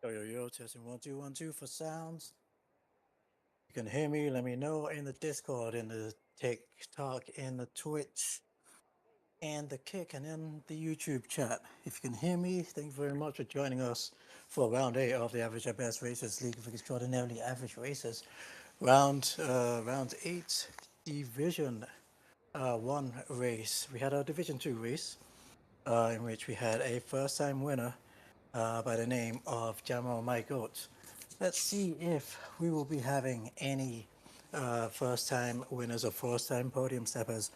Yo, yo, yo, testing 1 2 1 2 for sounds. You can hear me, let me know in the Discord, in the TikTok, in the Twitch, and the Kick, and in the YouTube chat. If you can hear me, thank you very much for joining us for round 8 of the Average at Best Racers League of Extraordinarily Average Racers. Round 8, Division 1 race. We had our Division 2 race, in which we had a first time winner by the name of Jamal Mike Oates. Let's see if we will be having any first time winners or first time podium steppers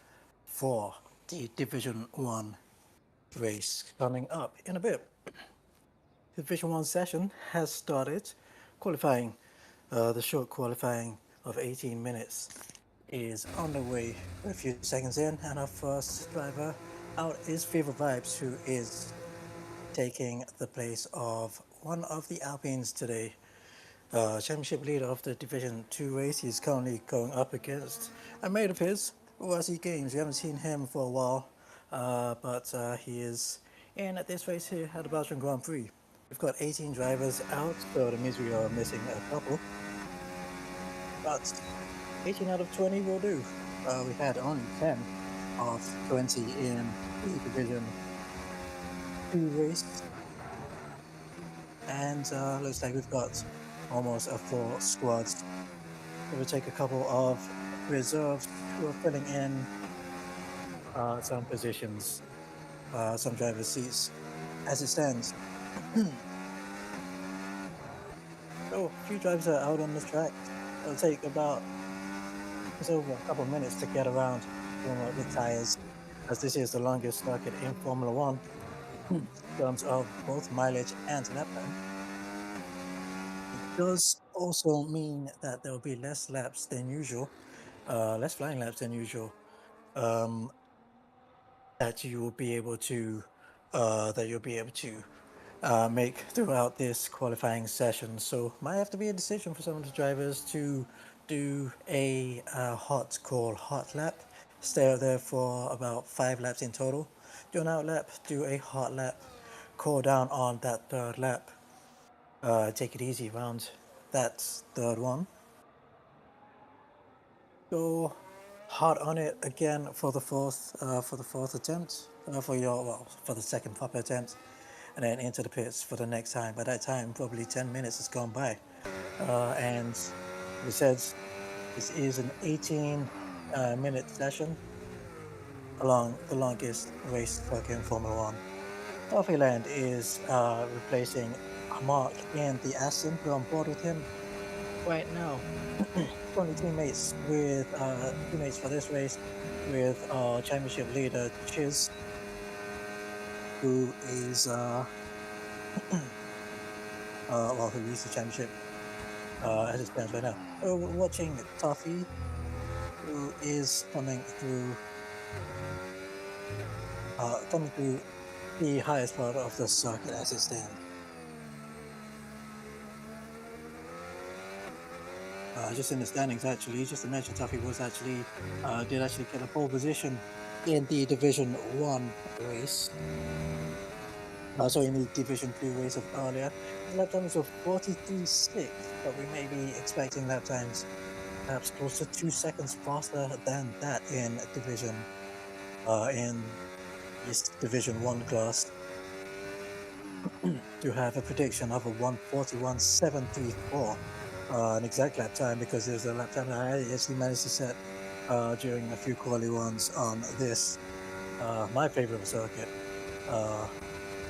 for the Division 1 race coming up in a bit. The Division 1 session has started. Qualifying, the short qualifying of 18 minutes is on the way. We're a few seconds in, and our first driver out is Fever Vibes, who is taking the place of one of the Alpines today. Championship leader of the Division 2 race. He's currently going up against a mate of his, Wazzy Games. We haven't seen him for a while, but he is in at this race here at the Belgian Grand Prix. We've got 18 drivers out, so that means we are missing a couple. But 18 out of 20 will do. We had only 10 of 20 in the Division 2 race. And looks like we've got almost a full squad. We'll take a couple of reserves who are filling in some positions, some driver seats as it stands. So a few drivers are out on the track. It'll take about just over a couple of minutes to get around the tires, as this is the longest circuit in Formula One in terms of both mileage and lap time. It does also mean that there will be less laps than usual, less flying laps than usual, that you will be able to make throughout this qualifying session. So might have to be a decision for some of the drivers to do a hot lap, stay out there for about 5 laps in total, do an out lap, do a hot lap, cool down on that third lap, take it easy around that third one, go hard on it again for the fourth attempt, for the second proper attempt, and then into the pits for the next time. By that time, probably 10 minutes has gone by, and it says this is an 18-minute session along the longest race circuit in Formula One. Toffee Land is replacing Mark in the Aston. We're on board with him right now. 20 teammates for this race, with our championship leader Chiz, who is who leads the championship as it stands right now. We're watching Toffee, who is coming through the highest part of the circuit as it stands. Just in the standings, actually, just to mention, Tuffy was did actually get a pole position in the Division 1 race. In the Division 2 race of earlier. The lap times of 43.6, but we may be expecting lap times perhaps close to 2 seconds faster than that in this Division 1 class. To have a prediction of a 1:41.734. An exact lap time, because there's a lap time that I actually managed to set during a few quali ones on this, my favorite circuit,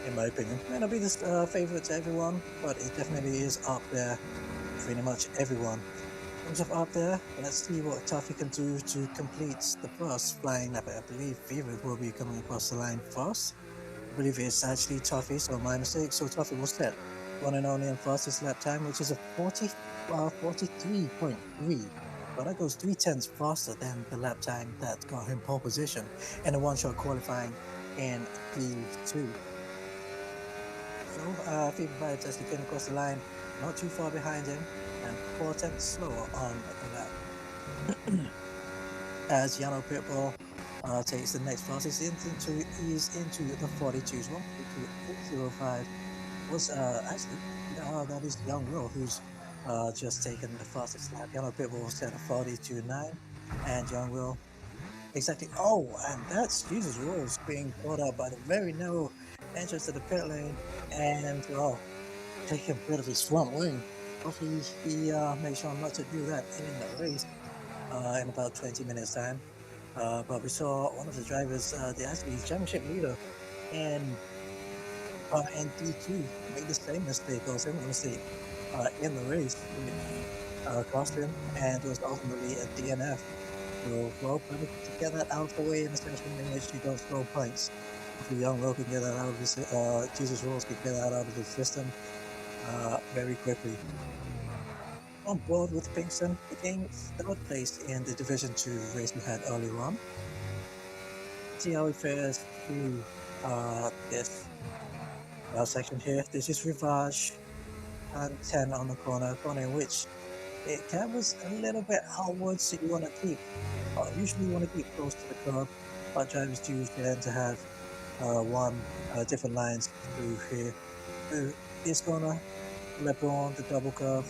in my opinion. May not be the favorite to everyone, but it definitely is up there, pretty much everyone. In terms of up there, let's see what Tuffy can do to complete the first flying lap. I believe Fever will be coming across the line first. I believe it's actually Tuffy, so my mistake. So Tuffy will set one and only and fastest lap time, which is a 43.3. But that goes 3/10 faster than the lap time that got him pole position in a one-shot qualifying in D2. So Fever Vibes actually came across the line, not too far behind him, and 4/10 slower on the lap. As Yano Pitbull takes the next fastest into the 42s. 1:52.805 was actually that is Young Will, who's just taken the fastest lap. Yellow Pit Bull set a 42.9, and Young Will exactly. Oh, and that's Jesus Rules being caught up by the very narrow entrance to the pit lane, and taking a bit of his front wing. Hopefully, he made sure not to do that in the race in about 20 minutes time. But we saw one of the drivers, the actually championship leader, and D2 made the same mistake or similar mistake in the race, which cost him and was ultimately a DNF. So, well, better to get that out of the way in a session in which you don't score points. Hopefully, Young Will can get that out of his, Jesus Rules can get that out of his system very quickly. On board with Pinkston, he came third place in the Division 2 race we had earlier on. See how he fares through this section here. This is Rivage and 10 on the corner in which it covers a little bit outwards, so you want to keep, usually you want to keep close to the curb, but drivers do tend to have different lines through here. Through this corner, LeBron, the double curve,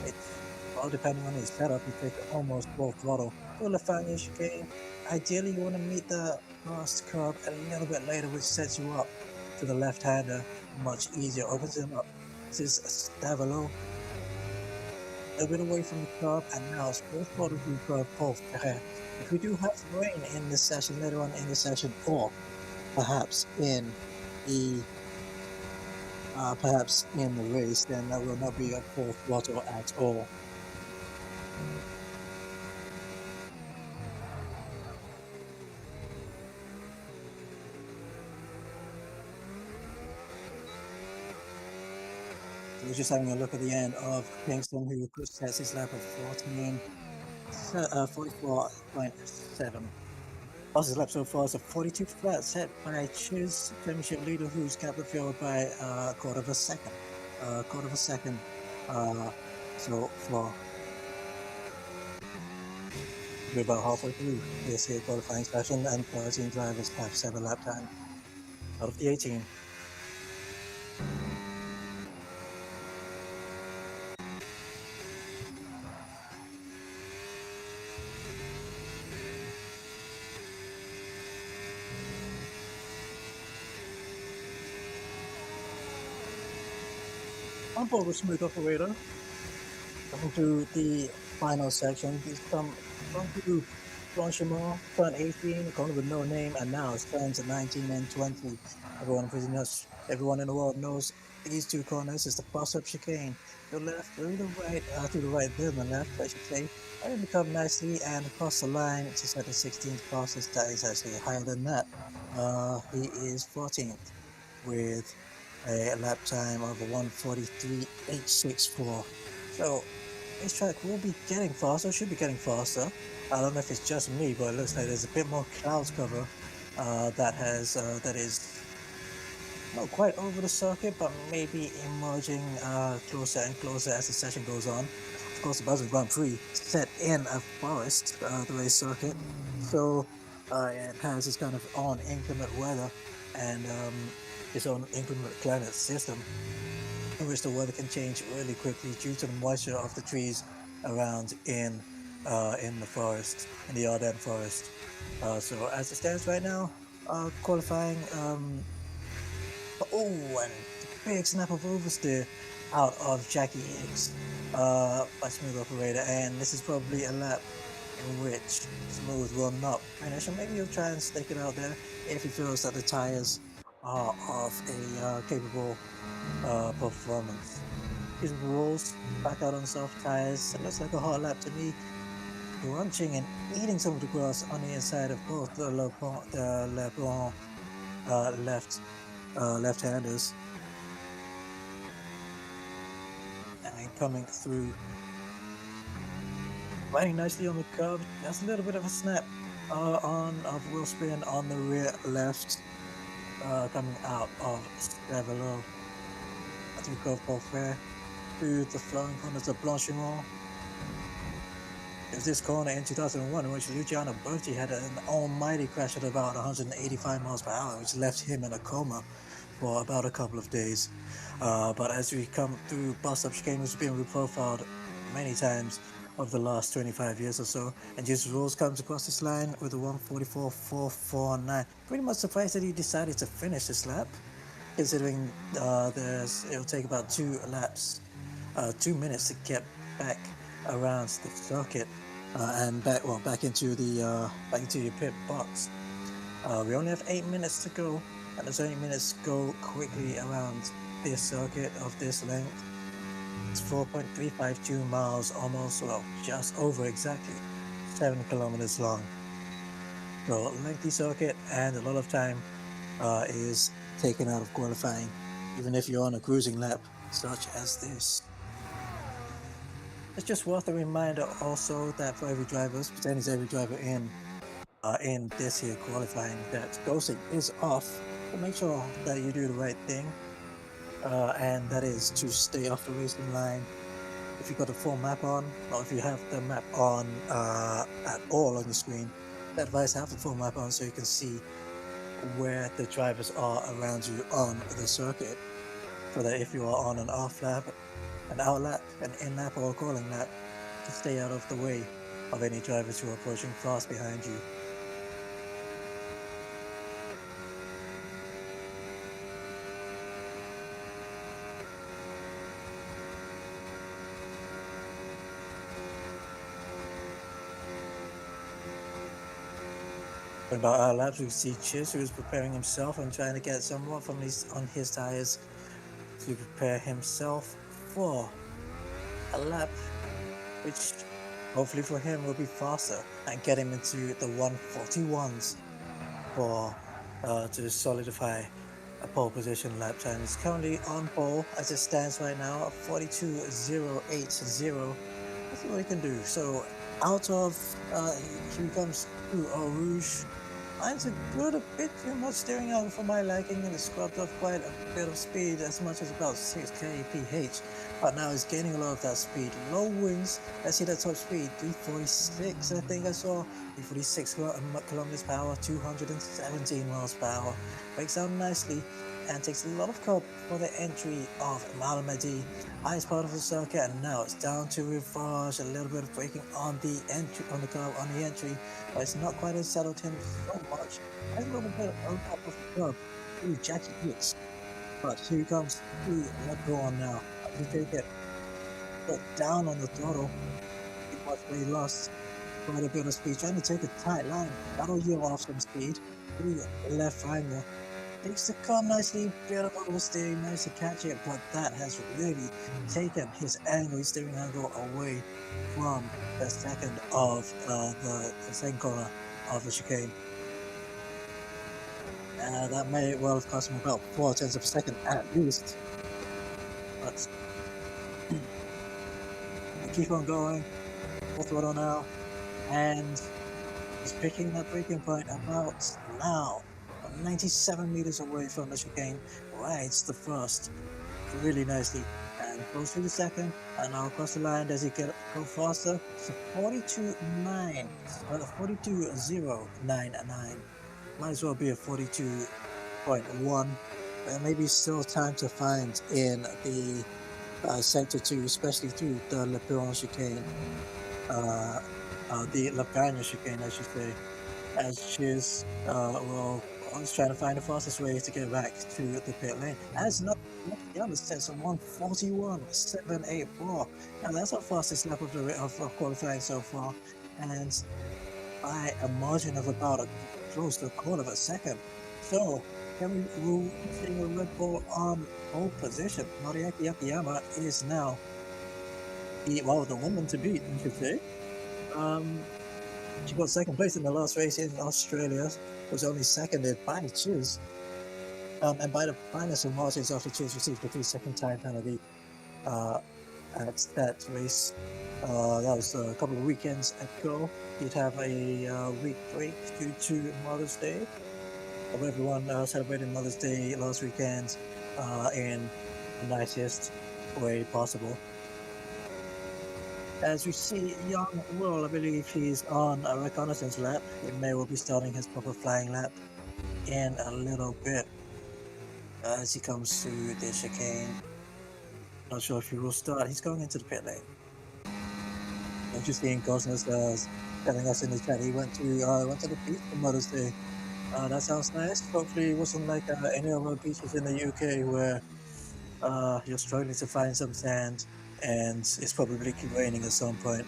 it's all depending on his setup, you take almost full throttle. For Lafayette chicane, ideally you want to meet the last curb a little bit later, which sets you up to the left-hander much easier, opens him up. This is Stavelo, a bit away from the curb, and now it's full throttle through curb Paul Ferrer. If we do have rain in this session later on in the session, or perhaps in the race, then that will not be a full throttle at all. We're just having a look at the end of Kingston, who sets his lap of 44.7. Fastest lap so far is a 42 flat set by Chiz, championship leader, who's capped the field by a quarter of a second. So far. We're about halfway through this here qualifying session, and 13 drivers have 7 lap time out of the 18. On board with Smooth Operator, coming to the final section. He's come to Blanchimont, turn 18, going with no name, and now it's turns 19 and 20. Everyone in the world knows these two corners is the cross-up chicane. To the left, to the right, then the left, I should say. And then come nicely and across the line, it's just at the 16th process. That is actually higher than that. He is 14th with a lap time of 1:43.864. So this track will be getting faster, should be getting faster. I don't know if it's just me, but it looks like there's a bit more clouds cover that is not quite over the circuit, but maybe emerging closer and closer as the session goes on. Of course, the Buzzard Grand Prix set in a forest, the race circuit, so it has this kind of own inclement weather and its own inclement climate system, in which the weather can change really quickly due to the moisture of the trees around in the forest, in the Ardennes forest. So as it stands right now, qualifying. And big snap of oversteer out of Jackie Hicks by Smooth Operator, and this is probably a lap in which Smooth will not finish, or maybe he'll try and stake it out there if he feels that the tires are of a capable performance. His Rules back out on soft tires. It looks like a hard lap to me. Crunching and eating some of the grass on the inside of both the LeBlanc left-handers. And coming through, riding nicely on the curb. Just a little bit of a snap of wheel spin on the rear left, coming out of Stavelo. Through curve Paul Fair, through the flowing corners of Blanchimont. There's this corner in 2001 in which Luciano Berti had an almighty crash at about 185 miles per hour, which left him in a coma for about a couple of days. But as we come through bus stop chicane, which has been reprofiled many times over the last 25 years or so, and Jesus Rules comes across this line with a 1:44.449. Pretty much surprised that he decided to finish this lap, considering it'll take about 2 minutes to get back around the circuit and back into your pit box. We only have 8 minutes to go, and those 8 minutes go quickly around this circuit of this length. It's 4.352 miles, almost, well, just over exactly 7 kilometers long. So, lengthy circuit, and a lot of time is taken out of qualifying, even if you're on a cruising lap such as this. It's just worth a reminder also that for every driver, pretending every driver in this here qualifying, that ghosting is off. So make sure that you do the right thing, and that is to stay off the racing line. If you've got the full map on, or if you have the map on at all on your screen, I advise have the full map on so you can see where the drivers are around you on the circuit, so that if you are on an off lap, an out lap, an in lap, or a calling lap, to stay out of the way of any drivers who are approaching fast behind you. About our laps, we see Chiz, who is preparing himself and trying to get some more from on his tires to prepare himself for a lap, which hopefully for him will be faster and get him into the 1:41s to solidify a pole position lap time. He's currently on pole as it stands right now, 42.080. Let's see what he can do. So out of here he comes to Eau Rouge. Mine's a bit too much steering out for my liking, and it's scrubbed off quite a bit of speed, as much as about 6 kph. But now he's gaining a lot of that speed. Low winds. Let's see that top speed, 346. I think I saw 346 kilometers per hour, 217 miles per hour. Breaks down nicely and takes a lot of curb for the entry of Malmedy. Highest part of the circuit, and now it's down to Riffage. A little bit of braking on the entry, on the curb, on the entry, but it's not quite as settled in so much. Has a little bit on top of the curb. Ooh, Jackie hits. But here he comes. Ooh, let go on now. You take it. Put down on the throttle. He lost quite a bit of speed. Trying to take a tight line. That'll yield off some speed. Ooh, left triangle. Takes the car nicely, bit of oversteering, nice to catch it, but that has really taken his angle, his steering angle away from the second corner of the chicane. That may well have cost him about 0.4 of a second at least. But keep on going, full throttle now, and he's picking that braking point about now. 97 meters away from the chicane, rides the first really nicely and goes through the second, and now across the line. Does he go faster? So 42.099. Might as well be a 42.1. Maybe still time to find in the sector 2, especially through the Le Perron chicane, the La Bagne chicane, I should say, as Chiz I was trying to find the fastest way to get back to the pit lane. As not the other sets on 1:41.784. Now that's our fastest lap of qualifying so far, and by a margin of about close to a quarter of a second. So Kevin Wu sitting a Red Bull on pole position. Noriaki Akiyama is now the woman to beat, I should say. She got second place in the last race in Australia. Was only seconded by Chiz, and by the finest of margins after Chiz received the 3-second time penalty at that race. That was a couple of weekends ago. He'd have a week break due to Mother's Day. Everyone celebrated Mother's Day last weekend in the nicest way possible. As we see Young Will, I believe he's on a reconnaissance lap. He may well be starting his proper flying lap in a little bit. as he comes through the chicane. Not sure if he will start. He's going into the pit lane. Interesting, Cosmos telling us in the chat he went to the beach for Mother's Day. That sounds nice. Hopefully, it wasn't like any other beaches in the UK where you're struggling to find some sand and it's probably keep raining at some point.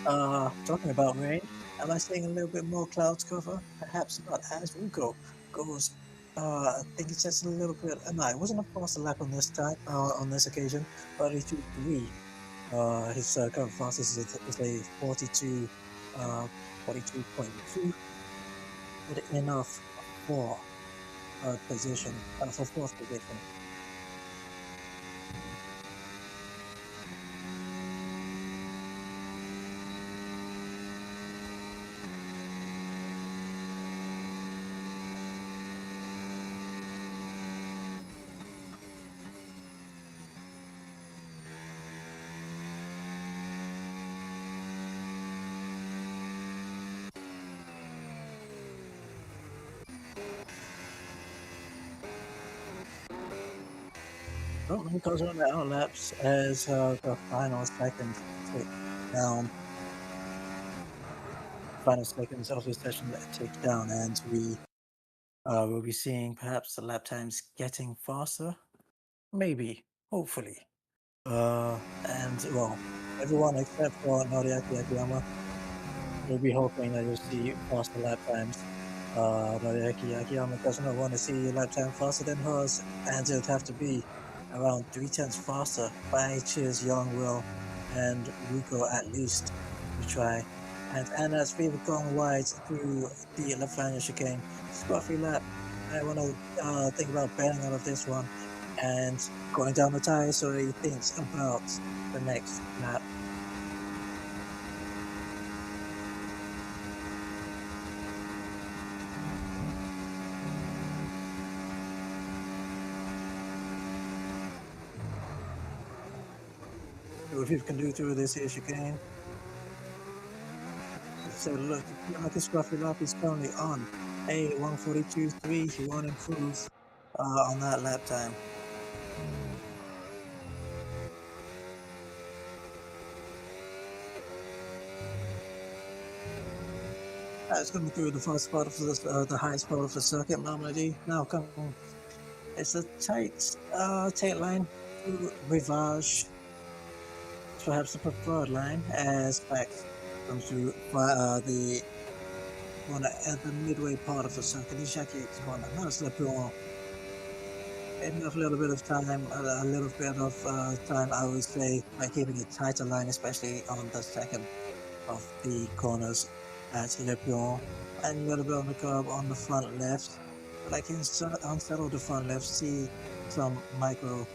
Talking about rain, am I seeing a little bit more clouds cover? Perhaps not. As Ruko goes, I think it's just a little bit. No, it wasn't a faster lap on this time. On this occasion, 42.3. His current fastest is a 42, 42.2. Good enough for position, for fourth position. Well, goes on the outlaps as the final seconds tick down. Final seconds of this session tick down, and we will be seeing perhaps the lap times getting faster. Maybe, hopefully. And well, everyone except for Noriaki Akiyama will be hoping that you'll see faster lap times. Noriaki Akiyama does not want to see lap time faster than hers, and it would have to be around 3/10 faster by Cheers, Young Will, and Ruko at least to try. And as we've gone wide through the left-hander chicane, scruffy lap. I want to think about bailing out of this one and going down the tire so he thinks about the next lap. If you can do through this here chicane. So look, like a scruffy lap is currently on a 142.3. He won't improve on that lap time. It's coming through the first part of the highest part of the circuit, Mamadi. Now come on. It's a tight line through Rivage. Perhaps the preferred line as back comes through the one at the midway part of the circuit. The Jackie corner. Now it's Le Puron. Enough little bit of time, a little bit of time, I would say, by keeping a tighter line, especially on the second of the corners at Le Puron, and a little bit on the curb on the front left. But I can unsettle the front left, see some micro,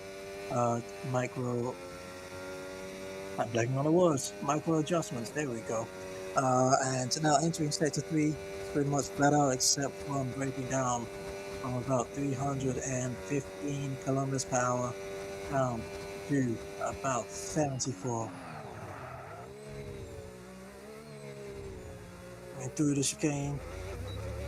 I'm blanking on the words, micro adjustments, there we go. And now entering sector 3, pretty much flat out except from breaking down from about 315 kilometers per hour down to about 74. And through the chicane,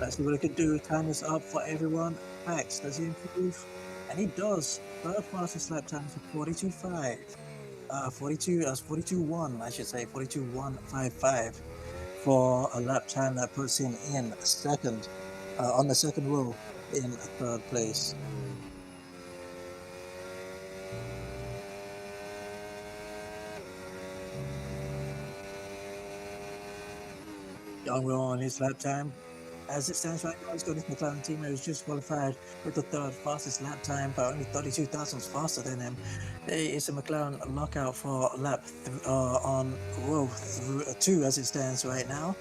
let's see what it could do. Time is up for everyone. Max, does he improve? And he does. Third fastest lap time is 42.5. 42.1, I should say, 42.155 for a lap time that puts him in second, on the second row in third place. Young Will on his lap time. As it stands right now, he's got his McLaren teammate who's just qualified with the third fastest lap time, but only 32 thousandths faster than him. There is a McLaren lockout for lap on row 2 as it stands right now.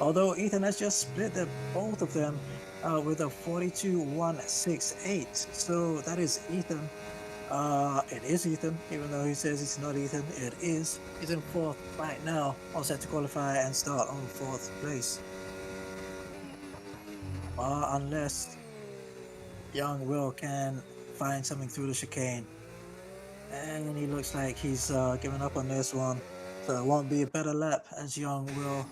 Although Ethan has just split both of them with a 42.168. So that is Ethan. It is Ethan, even though he says it's not Ethan. It is. He's in fourth right now, all set to qualify and start on fourth place. Unless Young Will can find something through the chicane. And he looks like he's giving up on this one. So it won't be a better lap as Young Will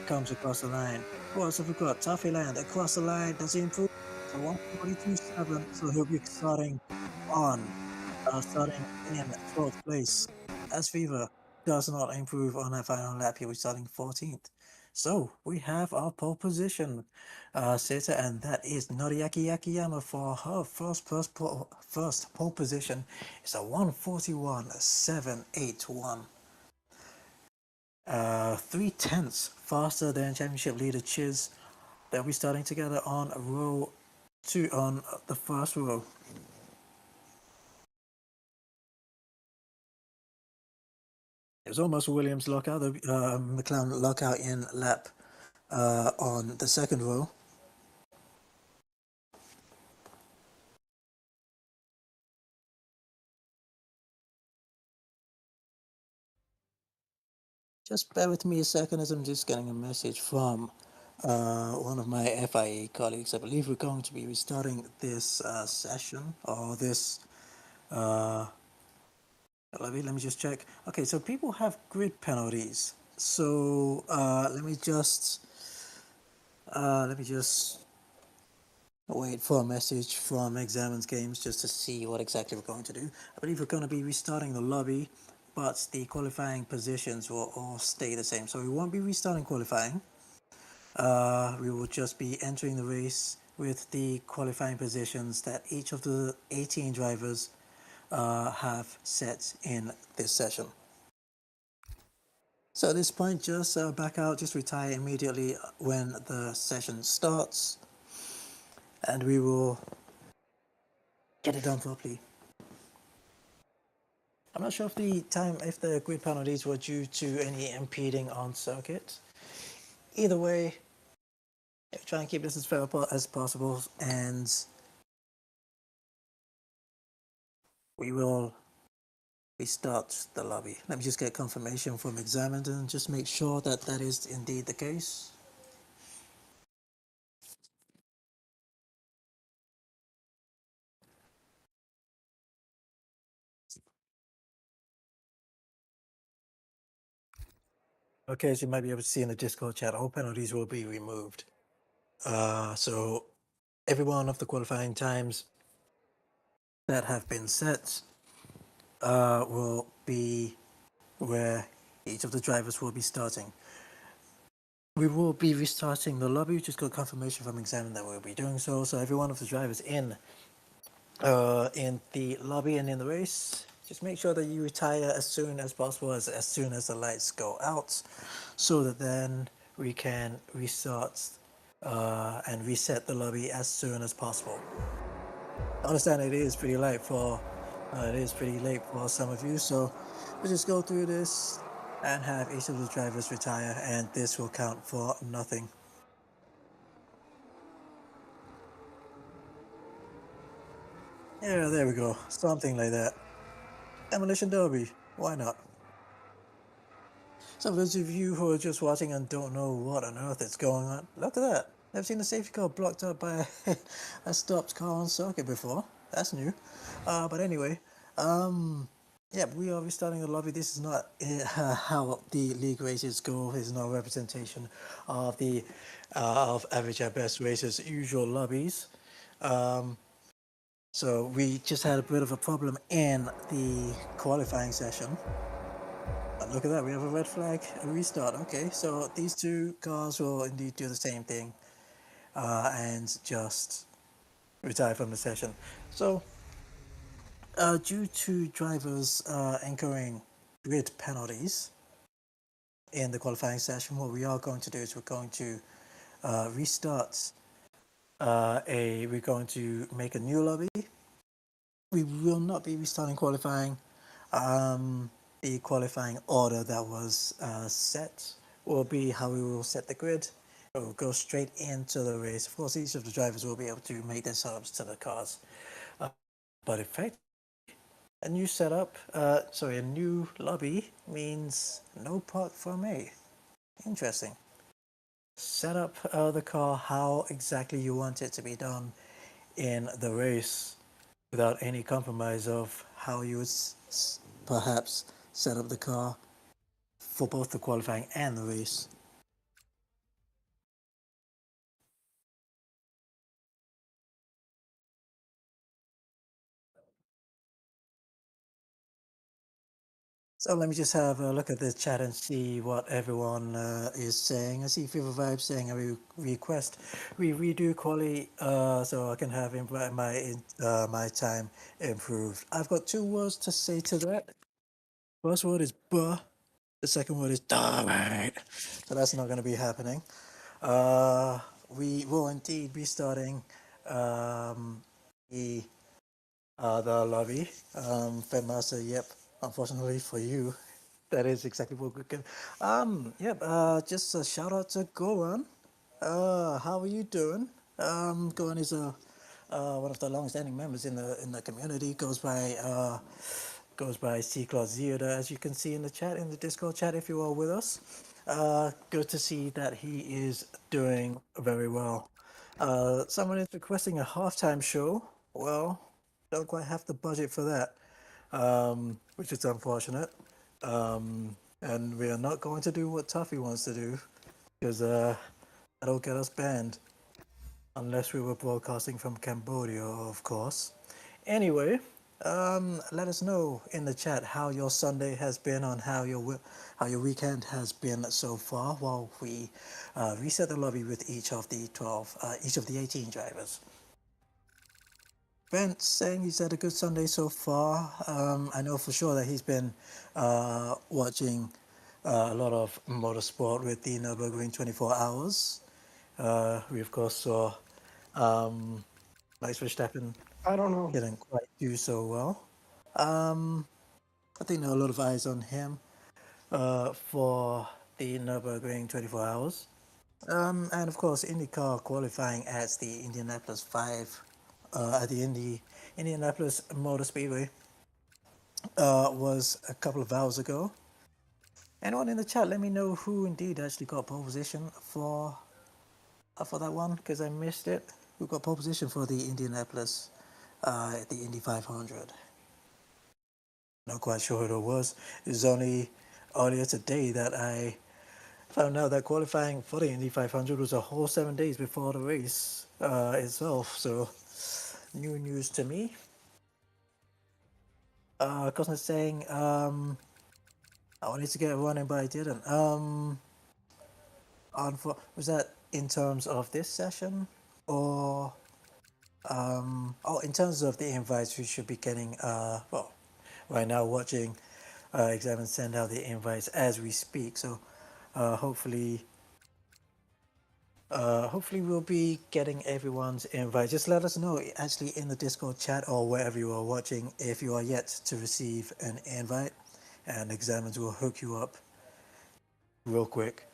comes across the line. Who else have we got? Toffee Land across the line. Does he improve? So 142.7. So he'll be starting in 12th place. As Fever does not improve on that final lap, he'll be starting 14th. So we have our pole position sitter, and that is Noriaki Akiyama for her first pole position. It's a 141.781. 3/10 faster than championship leader Chiz. They'll be starting together on row 2 on the first row. It was almost Williams lockout, the McLaren lockout in lap on the second row. Just bear with me a second as I'm just getting a message from one of my FIA colleagues. I believe we're going to be restarting this session or this. Let me just check. Okay, so people have grid penalties. So let me just wait for a message from Examines Games just to see what exactly we're going to do. I believe we're going to be restarting the lobby, but the qualifying positions will all stay the same. So we won't be restarting qualifying. We will just be entering the race with the qualifying positions that each of the 18 drivers have set in this session. So at this point, just back out, just retire immediately when the session starts, and we will get it done properly. I'm not sure if the grid penalties were due to any impeding on circuit. Either way, try and keep this as fair as possible, and we will restart the lobby. Let me just get confirmation from Examined and just make sure that that is indeed the case. Okay, as you might be able to see in the Discord chat, all penalties will be removed. So every one of the qualifying times that have been set will be where each of the drivers will be starting. We will be restarting the lobby. We just got confirmation from Examine that we'll be doing so. So every one of the drivers in the lobby and in the race, just make sure that you retire as soon as possible, as soon as the lights go out, so that then we can restart and reset the lobby as soon as possible. I understand it is pretty late for some of you, so we'll just go through this and have each of the drivers retire, and this will count for nothing. Yeah, there we go. Something like that. Demolition Derby. Why not? So for those of you who are just watching and don't know what on earth is going on, look at that. Never seen a safety car blocked up by a stopped car on circuit before. That's new. But anyway, yeah, we are restarting the lobby. This is not how the league races go. It's no representation of the of average at best races usual lobbies. So we just had a bit of a problem in the qualifying session. But look at that, we have a red flag, a restart. Okay, so these two cars will indeed do the same thing and just retire from the session. So due to drivers incurring grid penalties in the qualifying session, what we are going to do is we're going to restart we're going to make a new lobby. We will not be restarting qualifying. The qualifying order that was set will be how we will set the grid. It will go straight into the race. Of course, each of the drivers will be able to make their setups to the cars. But in fact, a new setup, a new lobby means no park for me. Interesting. Set up the car how exactly you want it to be done in the race without any compromise of how you would perhaps set up the car for both the qualifying and the race. So let me just have a look at the chat and see what everyone is saying. I see Fever Vibe saying a request. We redo quality so I can have my time improved. I've got two words to say to that. First word is buh. The second word is darn it. So that's not going to be happening. We will indeed be starting um, the the lobby. Fedmaster, yep. Unfortunately for you, that is exactly what we can. Yep. Just a shout out to Goran. How are you doing? Goran is one of the long-standing members in the community. Goes by C Claus Theater, as you can see in the chat, in the Discord chat, if you are with us. Good to see that he is doing very well. Someone is requesting a halftime show. Well, don't quite have the budget for that, which is unfortunate. And we are not going to do what Tuffy wants to do, because that'll get us banned. Unless we were broadcasting from Cambodia, of course. Anyway, let us know in the chat how your Sunday has been, on how your weekend has been so far, while we reset the lobby with each of the 18 drivers. Brent saying he's had a good Sunday so far. I know for sure that he's been watching a lot of motorsport with the Nürburgring 24 Hours. We of course saw Max Verstappen I don't know. didn't quite do so well. I think there are a lot of eyes on him for the Nürburgring 24 Hours. And of course, IndyCar qualifying at the Indianapolis 5, at the Indianapolis Motor Speedway was a couple of hours ago. Anyone in the chat, let me know who indeed actually got pole position for that one, because I missed it. Who got pole position for the Indianapolis, the Indy 500? Not quite sure who it was. It was only earlier today that I found out that qualifying for the Indy 500 was a whole 7 days before the race itself. So, new news to me. Cosmo's saying, I wanted to get running, but I didn't. Was that in terms of this session? Or, in terms of the invites, we should be getting, right now watching Exam and send out the invites as we speak. So, hopefully, hopefully we'll be getting everyone's invite. Just let us know actually in the Discord chat or wherever you are watching if you are yet to receive an invite, and Examines will hook you up real quick.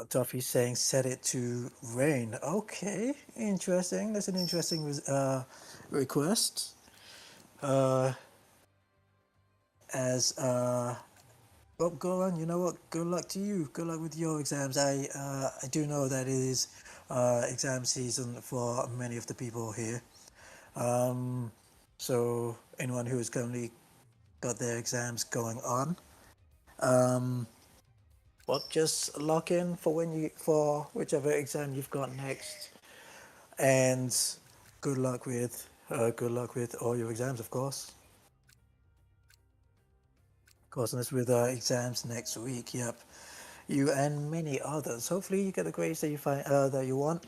Toffee saying set it to rain. Okay, interesting. That's an interesting request. As Well, go on. You know what? Good luck to you. Good luck with your exams. I do know that it is exam season for many of the people here. So anyone who has currently got their exams going on, well, just lock in for whichever exam you've got next, and good luck with all your exams, of course. Of course, and it's with exams next week. Yep. You and many others. Hopefully, you get the grades that you find that you want,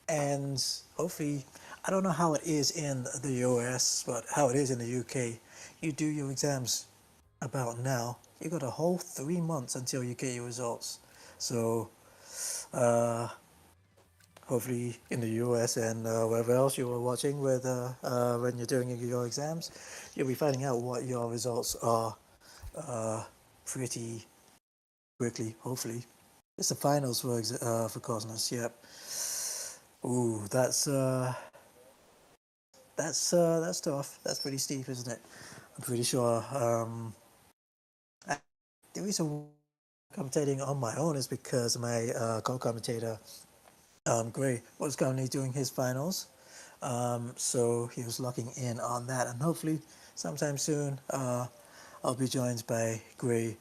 and hopefully, I don't know how it is in the US, but how it is in the UK. You do your exams about now. You got a whole 3 months until you get your results. So, hopefully, in the US and wherever else you are watching, when you're doing your exams, you'll be finding out what your results are pretty quickly. Hopefully. It's the finals for Cosmos. Yep. Ooh, that's tough. That's pretty steep, isn't it? I'm pretty sure. The reason I'm commentating on my own is because my co-commentator Gray was currently doing his finals, so he was locking in on that, and hopefully sometime soon I'll be joined by Gray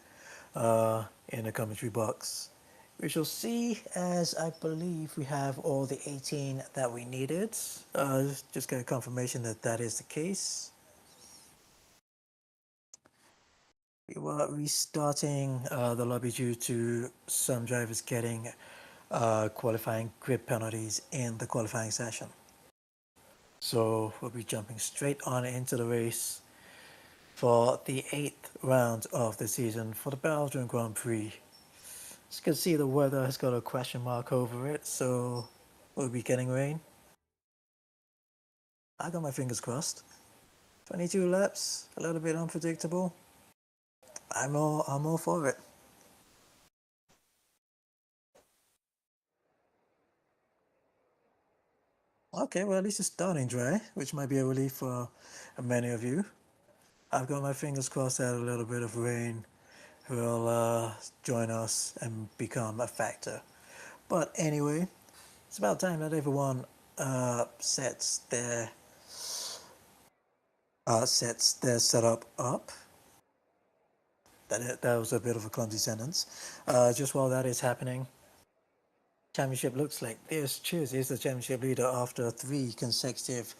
in the commentary box. We shall see, as I believe we have all the 18 that we needed. Just get a confirmation that that is the case. We were restarting the lobby due to some drivers getting qualifying grid penalties in the qualifying session. So we'll be jumping straight on into the race for the 8th round of the season for the Belgian Grand Prix. As you can see, the weather has got a question mark over it, so we'll be getting rain. I got my fingers crossed. 22 laps, a little bit unpredictable. I'm all for it. Okay, well, at least it's starting dry, which might be a relief for many of you. I've got my fingers crossed that a little bit of rain will join us and become a factor. But anyway, it's about time that everyone sets their setup up. That was a bit of a clumsy sentence. Just while that is happening, championship looks like this. Cheers is the championship leader after 3 consecutive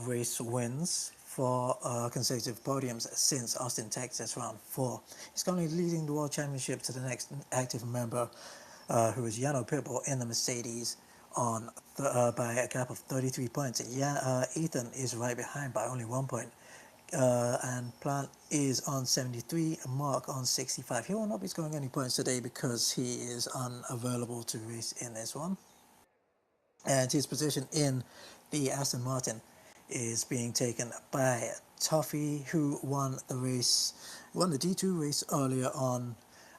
race wins for consecutive podiums since Austin, Texas, round 4. He's currently leading the World Championship to the next active member, who is Jano Pitbull in the Mercedes on by a gap of 33 points. Ethan is right behind by only 1 point. And Plant is on 73, Mark on 65. He will not be scoring any points today because he is unavailable to race in this one. And his position in the Aston Martin is being taken by Tuffy, who won the D2 race earlier on,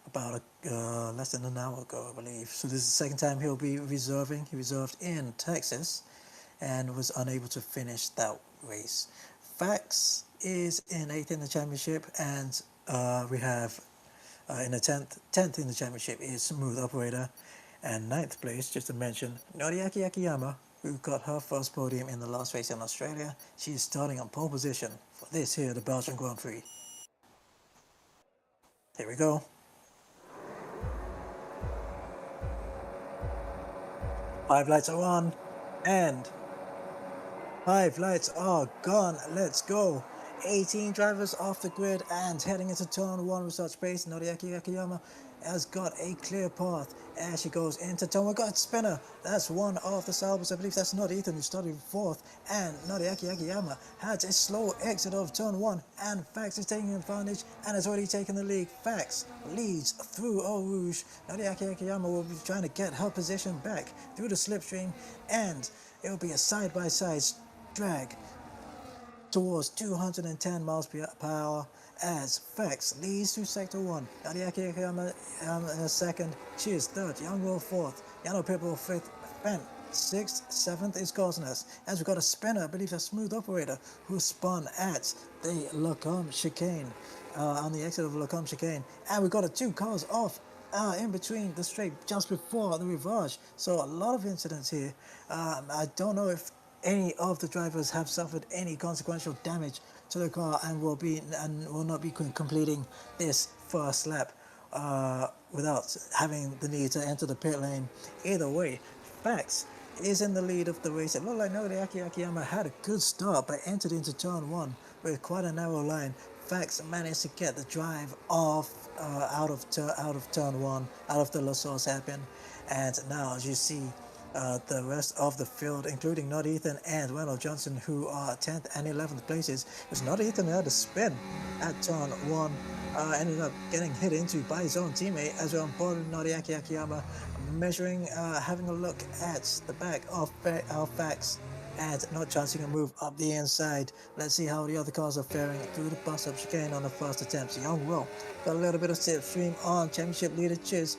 about less than an hour ago, I believe. So this is the second time he'll be reserving. He reserved in Texas and was unable to finish that race. Fax is in 8th in the championship, and we have in the 10th in the championship is Smooth Operator, and 9th place, just to mention, Noriaki Akiyama, who got her first podium in the last race in Australia. She is starting on pole position for this here, the Belgian Grand Prix. Here we go. Five lights are on, and 5 lights are gone. Let's go. 18 drivers off the grid and heading into turn 1 with such pace. Noriaki Akiyama has got a clear path as she goes into turn 1. Got spinner. That's one of the Salvos. I believe that's not Ethan, who started 4th. And Noriaki Akiyama had a slow exit of turn 1. And Fax is taking advantage and has already taken the lead. Fax leads through Eau Rouge. Noriaki Akiyama will be trying to get her position back through the slipstream. And it will be a side-by-side drag towards 210 miles per hour as Fax leads to sector 1. Noriaki Akiyama in second, Cheers third, Young Will fourth, Jano Pitbull fifth, Fent 6th, 7th is Cosness. As we got a spinner, I believe a Smooth Operator, who spun at the Lacombe chicane, on the exit of Lacombe chicane. And we got a 2 cars off in between the straight just before the reverse. So a lot of incidents here. I don't know if any of the drivers have suffered any consequential damage to the car and will not be completing this first lap without having the need to enter the pit lane. Either way, Fax is in the lead of the race. It looked like Noriaki Akiyama had a good start but entered into turn 1 with quite a narrow line. Fax managed to get the drive off out of turn 1, out of the La Source hairpin, and now as you see, the rest of the field, including Not Ethan and Wendell Johnson, who are 10th and 11th places. It was Not Ethan who had a spin at turn 1, ended up getting hit into by his own teammate as well on board Noriaki Akiyama, measuring, having a look at the back of Fax and not chancing a move up the inside. Let's see how the other cars are faring through the bus-up chicane on the first attempt. Young Will got a little bit of slipstream on championship leader Chiz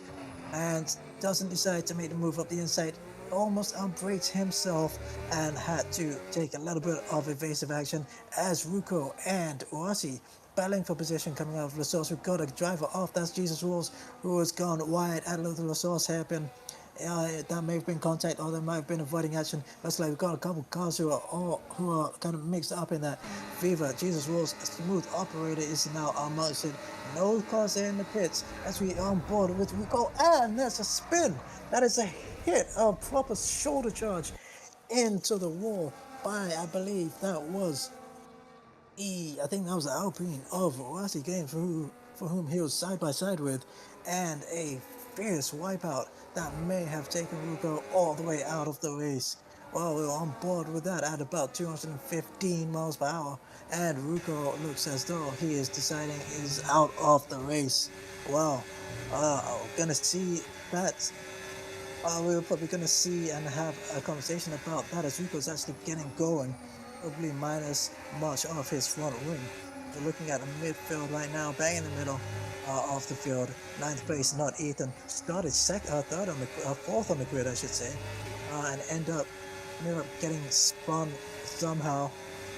and doesn't decide to make the move up the inside. Almost outbrakes himself and had to take a little bit of evasive action as Ruko and Uasi battling for position coming out of La Source. We've got a driver off, that's Jesus Rules, who has gone wide at the La Source hairpin. That may have been contact or there might have been avoiding action. Looks like we've got a couple cars who are kind of mixed up in that. Viva, Jesus Rules, Smooth Operator is now amongst it. No cars there in the pits as we on board with Ruko, and there's a spin. That is a hit, a proper shoulder charge into the wall by, I believe that was I think that was the Alpine of Rossi Games for whom he was side by side with, and a fierce wipeout that may have taken Ruko all the way out of the race. Well, we were on board with that at about 215 miles per hour, and Ruko looks as though he is deciding he's out of the race. Well, gonna see that we're probably going to see and have a conversation about that as Rico's actually getting going, probably minus much of his front wing. We're looking at the midfield right now, bang in the middle of the field. Ninth place, not Ethan. Started third on the fourth on the grid, I should say, and ended up getting spun somehow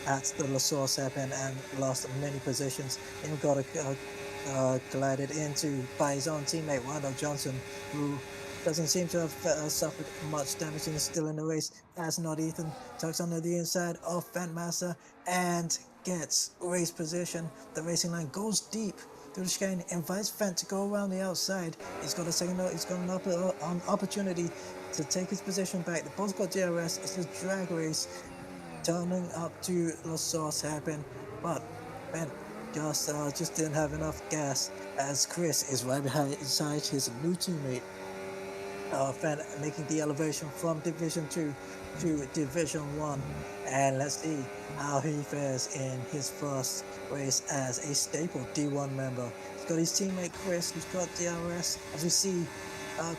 at the La Source hairpin and lost many positions. Then got collided into by his own teammate Wando Johnson, who doesn't seem to have suffered much damage and is still in the race. As not Ethan tucks under the inside of Fentmaster and gets race position. The racing line goes deep through the chicane, invites Fent to go around the outside. He's got an opportunity to take his position back. The both got DRS. It's a drag race turning up to La Source hairpin, but Fent just didn't have enough gas as Chris is right behind inside his new teammate. Fent making the elevation from Division 2 to Division 1, and let's see how he fares in his first race as a staple D1 member. He's got his teammate Chris, who's got DRS, as we see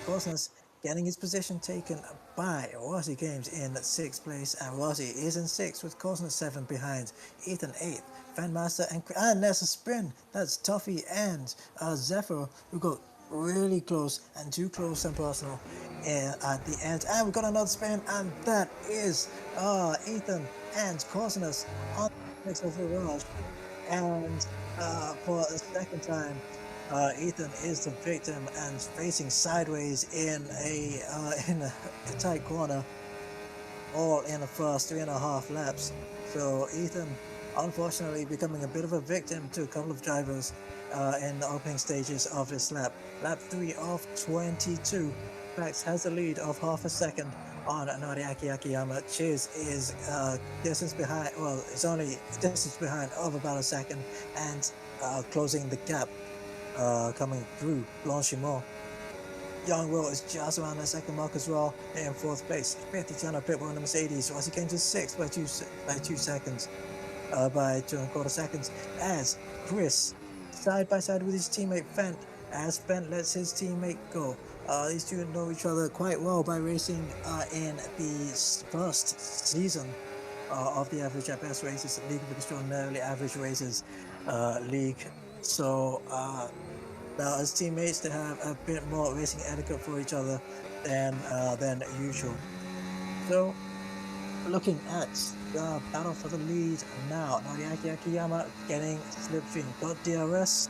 Cosmos getting his position taken by Rossi Games in 6th place, and Rossi is in 6th with Cosmos 7 behind, Ethan 8th, Fanmaster, and there's a spin. That's Tuffy and Zephyr, who got really close and too close and personal at the end. And we've got another spin, and that is Ethan and Cosmos on the next of the rush. And for a second time, Ethan is the victim and facing sideways in a tight corner, all in the first 3.5 laps. So Ethan, unfortunately, becoming a bit of a victim to a couple of drivers in the opening stages of this lap. Lap 3 of 22. Max has a lead of half a second on Noriaki Akiyama. Chiz is distance behind, well, it's only distance behind of about a second, and closing the gap coming through Blanchimont. Young Will is just around the second mark as well, in 4th place. 50 turn of pit on the Mercedes, as he came to 6th by 2 seconds, by 2.25 seconds, as Chris side by side with his teammate Fent, as Fent lets his teammate go. These two know each other quite well by racing in the first season of the Average at Best Races, League of Extraordinarily Average Races League. So now as teammates, they have a bit more racing etiquette for each other than usual. So looking at the battle for the lead now, Noriaki Akiyama getting slipstream, got DRS,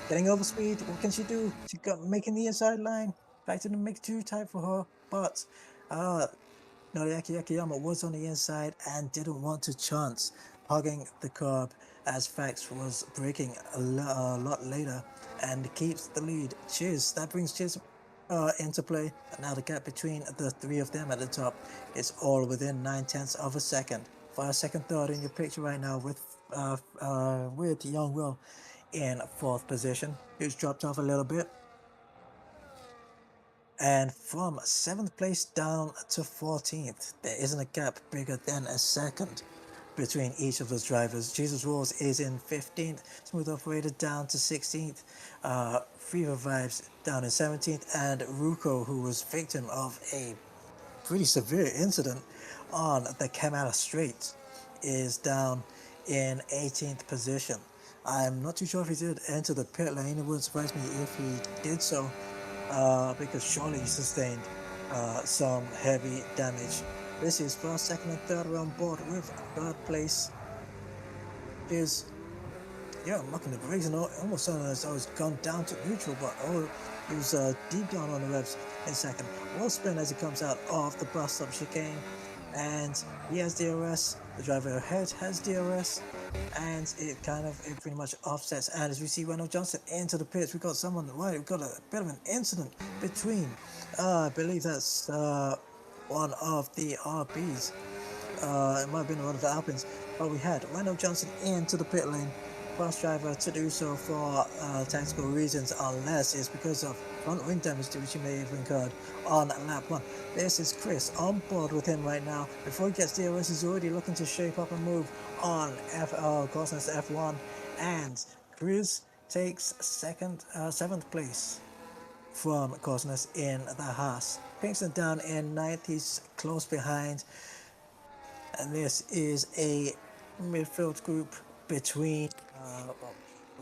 getting over speed. What can she do? She got making the inside line. Back to the mix too tight for her, but Noriaki Akiyama was on the inside and didn't want to chance hugging the curb as Fax was braking a lot later and keeps the lead. Chiz, that brings Chiz into play, and now the gap between the three of them at the top is all within 9/10 of a second. For a second third in your picture right now with Young Will in 4th position, who's dropped off a little bit. And from 7th place down to 14th, there isn't a gap bigger than a second between each of those drivers. Jesus Rules is in 15th, Smooth Operator down to 16th, Fever Vibes down in 17th, and Ruko, who was victim of a pretty severe incident on the Kamala Strait, is down in 18th position. I'm not too sure if he did enter the pit lane. It wouldn't surprise me if he did so, because surely he sustained some heavy damage. This is first, second, and third are on board with 3rd place is, I'm knocking the brakes and almost sounded as though it's gone down to neutral, but he was deep down on the revs in 2nd. Will spin as he comes out of the bus stop chicane, and he has DRS. The driver ahead has DRS, and it pretty much offsets. And as we see Wendell Johnson into the pits, we've got a bit of an incident between, I believe that's one of the RBs. It might have been one of the Alpines, But we had Randall Johnson into the pit lane, fast driver to do so for tactical reasons, unless it's because of front wing damage which he may have incurred on lap 1. This is Chris on board with him right now. Before he gets DRS, he's already looking to shape up and move on Gosnell's F1, and Chris takes 7th place from Gosnell in the Haas. Pinkston down in 9th, he's close behind. And this is a midfield group between,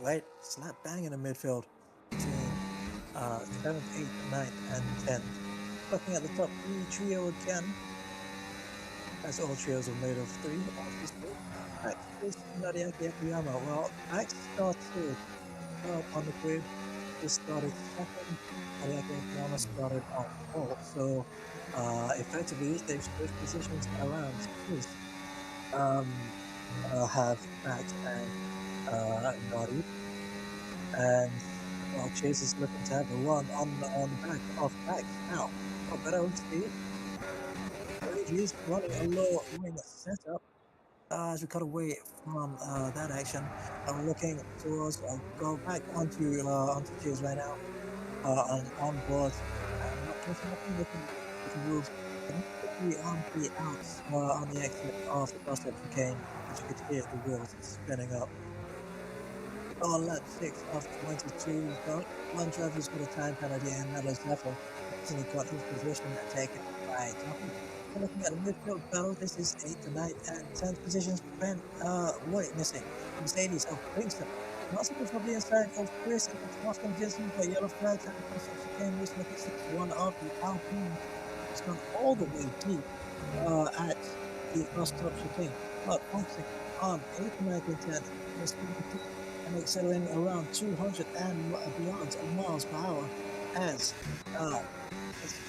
right slap bang in the midfield between 7th, 8th, 9th, and 10th. Looking at the top 3 trio again, as all trios are made of 3, obviously. Max is Nariaki Akiyama. Well, Max started on the grid. He started second, Nariaki Akiyama started on 4th. So, effectively, they've switched positions around. Have Max and Nari, and well, Chase is looking to have a run on the back of Max now. Oh, better on speed. He's running a low wing setup. As we cut away from that action, I'm looking towards go back onto Chase right now. On board. Looking to move on the outs on the exit of the bus stop chicane, as you could hear the wheels spinning up. On lap 6 of 22, one driver's got a time penalty, and that is Leffel. He got his position taken by Duffy. Looking at the midfield battle, this is 8th, 9th, and 10th positions. Ben White missing. Mercedes of Kingston. Not so much from the inside of Chris, and it's not going to get by yellow flags, and the bus stop chicane was looking at one of the Alpine. It's gone all the way deep at the bus stop chicane, but focusing on 8th, 9th, and 10th, and accelerating around 200 and beyond miles per hour as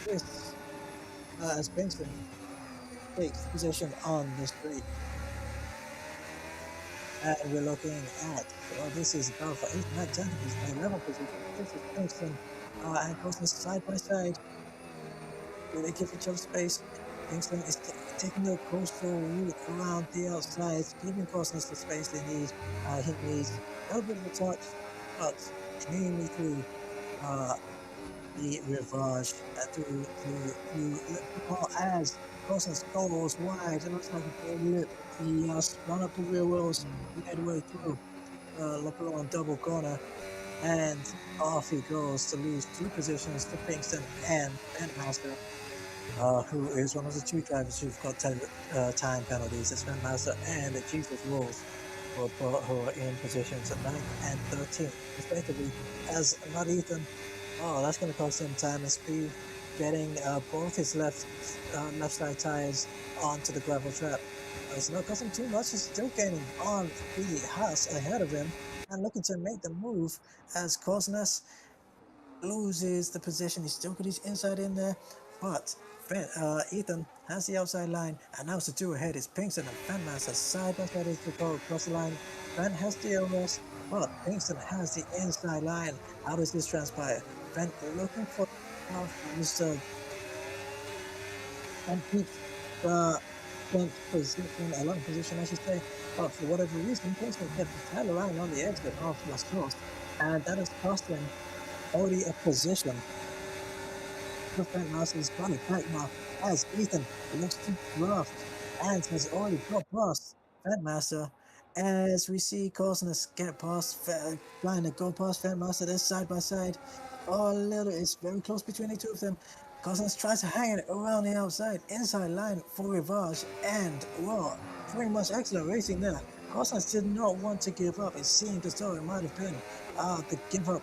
Chris, as Benson takes position on the straight. And we're looking at, this is about for 8th, 9th, 10th, 11th position. This is Kingston and Gosnell side by side. They give each other space. Kingston is taking the coastal route around the outside, giving Gosnell the space they need. He needs a little bit of a touch, but mainly through the Rivage as Gosnell goes wide. It looks like a lip. He spun up the rear wheels midway through LeBron double corner, and off he goes to lose 2 positions to Pinkston and Master. Who is one of the 2 drivers who've got time penalties. It's Van Master and Jesus Rolls, who are in positions at 9th and 13th, respectively, as not Ethan. Oh, that's going to cost him time and speed, getting both his left side tires onto the gravel trap. It's not costing too much. He's still gaining on the Haas ahead of him and looking to make the move as Gosnell loses the position. He's still got his inside in there, but Ethan has the outside line, and now it's the 2 ahead. It's Pinkston and Fanmaster side by side as they go across the line. Fan has DRS, but Pinkston has the inside line. How does this transpire? Fan looking for Mr. and keeps the 10th position, 11th position, I should say. But for whatever reason, Pinkston kept the tail line on the exit of Las Cross, and that has cost him already a position. The Fanmaster is running back now as Ethan looks to draft and has already got past Fanmaster as we see Gosnell get past, trying to go past Fanmaster. They're side by side. Oh, little, it's very close between the 2 of them. Gosnell tries to hang it around the outside, inside line for Rivage, and well, pretty much excellent racing there. Gosnell did not want to give up. It seemed as though it might have been the give up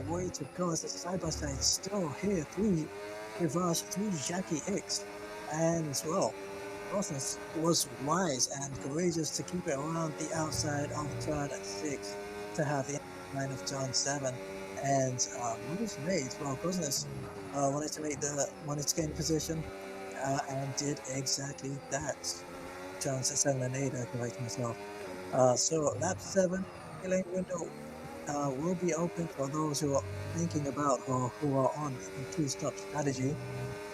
way to go as the side by side still here through Rivage, through Jackie X, and well, Gosnell was wise and courageous to keep it around the outside of turn 6 to have the line of turn 7, and moves made. Well, Gosnell wanted to gain position and did exactly that. Turns 7 and 8, I correct myself. So lap 7, lane window will be open for those who are thinking about or who are on the 2-stop strategy.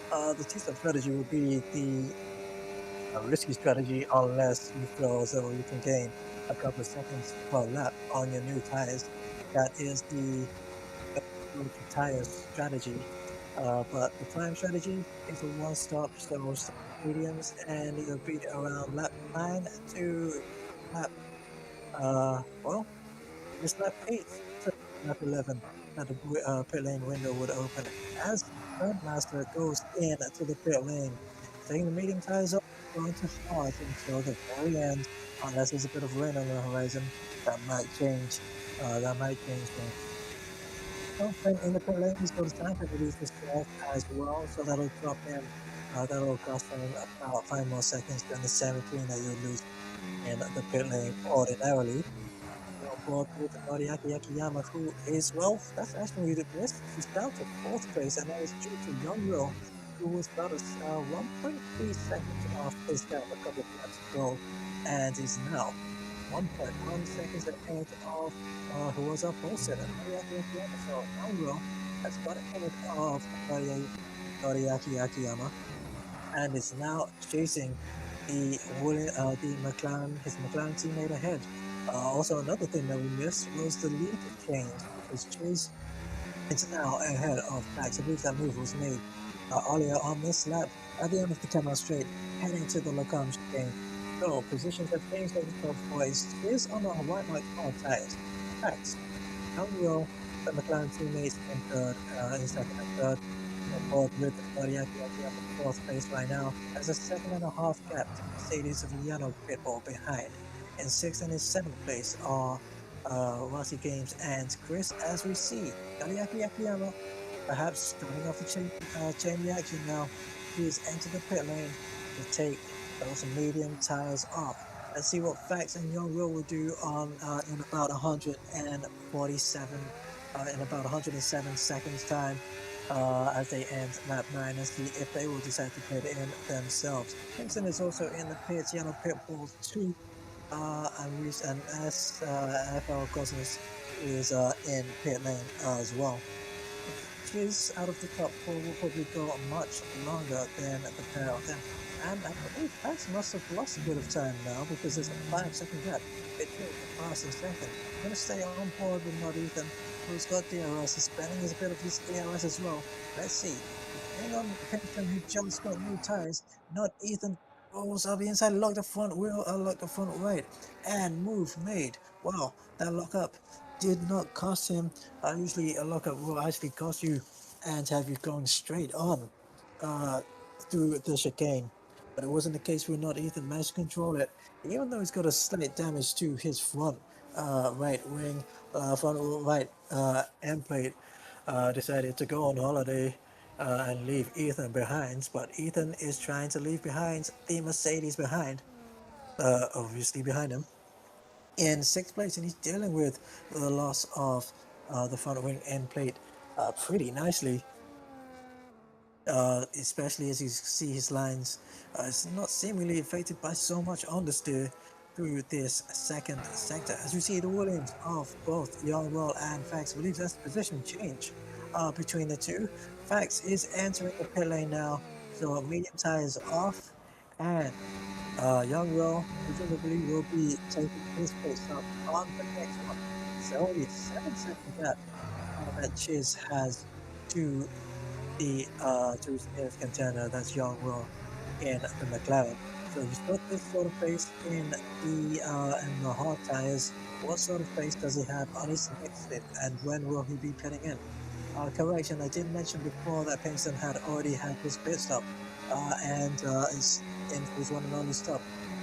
The 2-stop strategy will be the a risky strategy unless you feel as though you can gain a couple of seconds per lap on your new tires. That is the tire strategy. But the prime strategy is a one-stop, so start mediums, and you'll be around lap 9 to lap, well, it's lap 8 to lap 11 that the pit lane window would open as Grandmaster goes in to the pit lane, taking the medium tires off, going to hard until the very end, unless there's a bit of rain on the horizon. That might change. Things. Then in the pit lane, he's got his time to release his off as well, so that'll drop him. That'll cost him about 5 more seconds than the 17 that you'll lose in the pit lane ordinarily. On board with Noriaki Akiyama, who is, well, that's actually the best. He's down to 4th place, and that is due to Youngro, who was about 1.3 seconds off his gap a couple of laps ago, and is now 1.1 seconds ahead of who was up also. Noriaki Akiyama. So Youngro has got ahead of Noriaki Akiyama, and is now chasing the McLaren, his McLaren teammate ahead. Also, another thing that we missed was the lead change, because Chase is now ahead of Max. I believe that move was made earlier on this lap at the end of the Camel Straight, heading to the Lacombe chicane. So, positions have changed over the top boys. Is on the white light hard tires. Max, Youngro, the McLaren teammates in second and third. On board with Noriaki Akiyama in 4th place right now, as a 2.5 gap to Mercedes of Yano Pitbull behind. In 6th and in 7th place are Rossi Games and Chris, as we see. Noriaki Akiyama perhaps starting off the chain reaction now. He's entered the pit lane to take those medium tires off. Let's see what Fax and Youngro will do on in about 107 seconds time. As they end lap 9 and see if they will decide to pit in themselves. Kingston is also in the pits, Yellow Pit Bull 2, and Reese and FL Cosmos is in pit lane as well. Chase out of the top 4 will probably go much longer than the pair of them. And I believe Fax must have lost a bit of time now because there's a 5-second gap between the first and second. I'm going to stay on board with Not Ethan, who's got DRS. He's spending a bit of his DRS as well. Let's see. Hang on, Pennington, who just got new tires. Not Ethan rolls up the inside, lock the front wheel, lock the front right, and move made. Wow, that lock up did not cost him. Usually a lockup will actually cost you and have you going straight on through the chicane. But it wasn't the case with Not Ethan. Managed to control it, even though he's got a slight damage to his front right wing, front right end plate. Decided to go on holiday and leave Ethan behind. But Ethan is trying to leave behind the Mercedes behind, obviously behind him, in 6th place, and he's dealing with the loss of the front wing end plate pretty nicely. Especially as you see his lines, it's not seemingly affected by so much understeer through this second sector. As you see the Williams of both Youngro and Fax, I believe that's the position change between the two. Fax is entering the pit lane now, so medium tires off, and Youngro presumably will be taking his place up on the next one. It's only a 7-second gap that Chiz has to the nearest contender, that's Youngro in the McLaren. So he's got this sort of pace in the hard tires. What sort of pace does he have on his next stint, and when will he be pitting in? Correction, I did mention before that Pinkston had already had his pit stop and is in his one and only stop